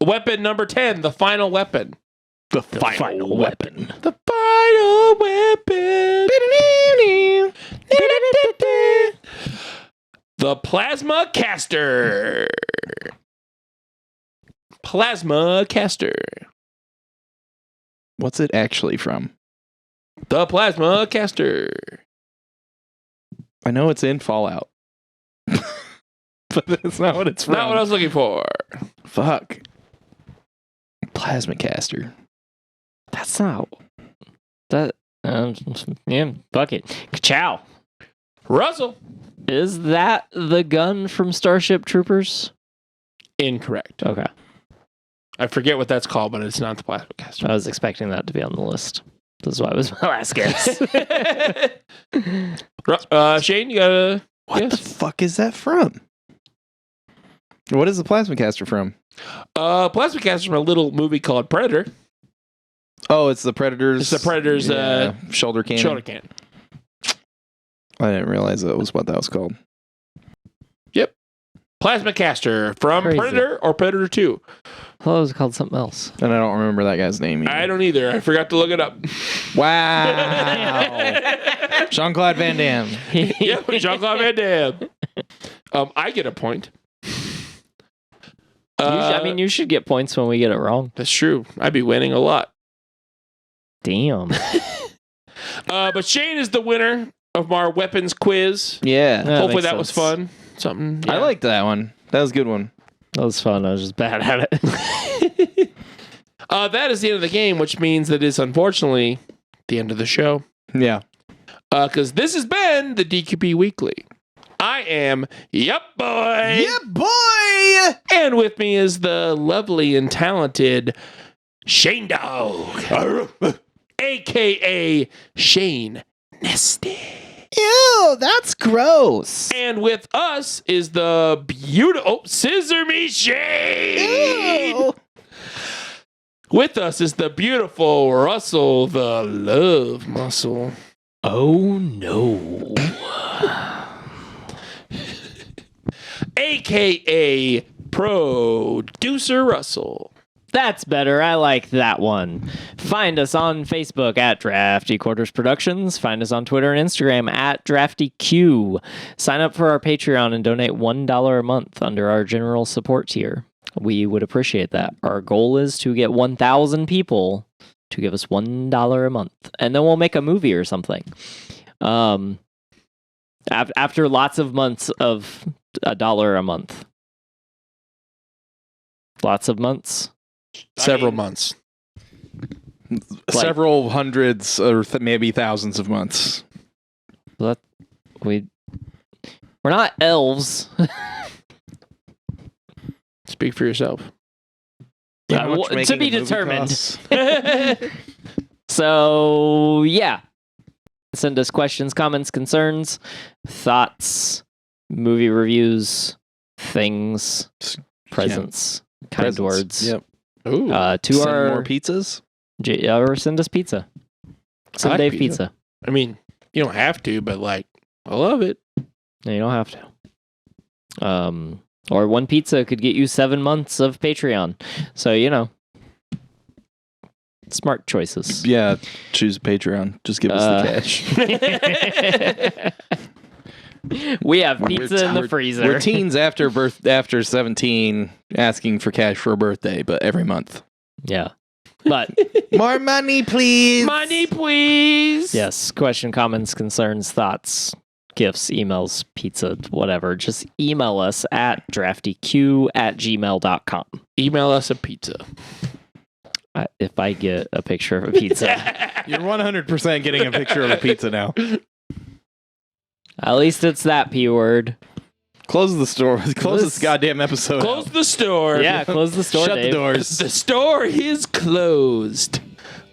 Weapon number 10, the final weapon. The final weapon. The final weapon. The plasma caster. Plasma caster. What's it actually from? The plasma caster. I know it's in Fallout. But that's not what it's from. Not what I was looking for. Fuck. Plasma caster. That's not. That. Yeah, fuck it. Ka-chow. Russell. Is that the gun from Starship Troopers? Incorrect. Okay. I forget what that's called, but it's not the plasma caster. I was expecting that to be on the list. This is why it was my last guess. Shane, you got a What guess? the fuck is that from? What is the plasma caster from? Plasma caster from a little movie called Predator. Oh, it's the Predator's. It's the Predator's shoulder cannon. shoulder cannon. I didn't realize that was what that was called. Yep. Plasma caster from Crazy. Predator or Predator 2. thought it was called something else. And I don't remember that guy's name either. I don't either. I forgot to look it up. Wow. Jean-Claude Van Damme. Yeah, Jean-Claude Van Damme. I get a point. You should get points when we get it wrong. That's true. I'd be winning a lot. Damn. But Shane is the winner of our weapons quiz. Yeah. Hopefully that was fun. Something. I liked that one. That was a good one. That was fun. I was just bad at it. That is the end of the game, which means that is unfortunately the end of the show. Yeah. Because this has been the DQP Weekly. I am Yup Boy. Yeah, boy! And with me is the lovely and talented Shane Dog, a.k.a. Shane Nesty. Ew, that's gross. And with us is the beautiful Scissor Me Shane. Ew. With us is the beautiful Russell, the love muscle. Oh no. A.k.a. Producer Russell. That's better. I like that one. Find us on Facebook at Drafty Quarters Productions. Find us on Twitter and Instagram at DraftyQ. Sign up for our Patreon and donate $1 a month under our general support tier. We would appreciate that. Our goal is to get 1,000 people to give us $1 a month, and then we'll make a movie or something. After lots of months of $1 a month. Lots of months. Several months. Several hundreds or maybe thousands of months. We're not elves. Speak for yourself. How much to making be a movie determined. costs? So, yeah. Send us questions, comments, concerns, thoughts, movie reviews, things, presents, kind Presents. words. Yep. Ooh. To Send our more pizzas? or send us pizza. Send like Dave pizza. pizza. I mean, you don't have to, but like, I love it. No, you don't have to. Or one pizza could get you 7 months of Patreon. So, smart choices. Yeah, choose Patreon. Just give us the cash. We have pizza in the freezer. We're teens after 17 asking for cash for a birthday, but every month. Yeah. But More money, please. Money, please. yes, question, comments, concerns, thoughts, gifts, emails, pizza, whatever. Just email us at draftyq@gmail.com. Email us a pizza. If I get a picture of a pizza, You're 100% getting a picture of a pizza now. at least it's that P word. Close the store. Close this goddamn episode. Close the store. Yeah, close the store, Shut Dave. the doors. The store is closed.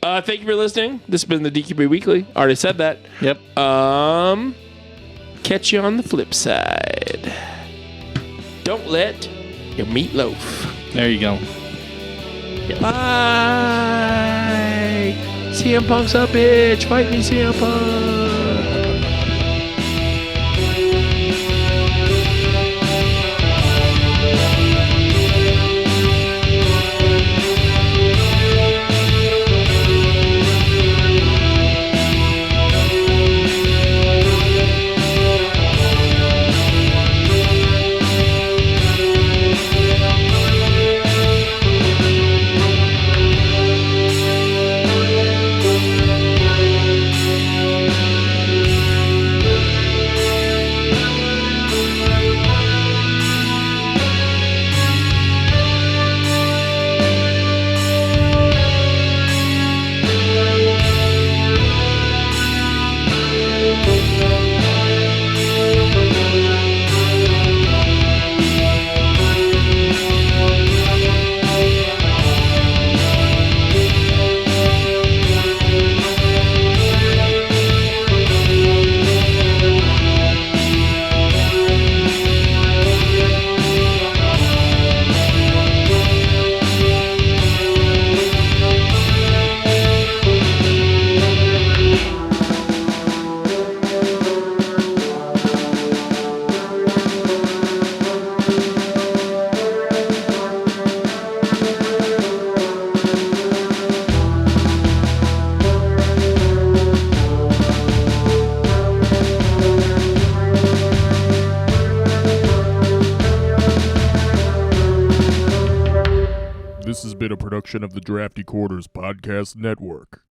Thank you for listening. This has been the DQP Weekly. Already said that. Yep. Catch you on the flip side. Don't let your meat loaf. There you go. Bye. CM Punk's a bitch. Fight me, CM Punk. This has been a production of the Drafty Quarters Podcast Network.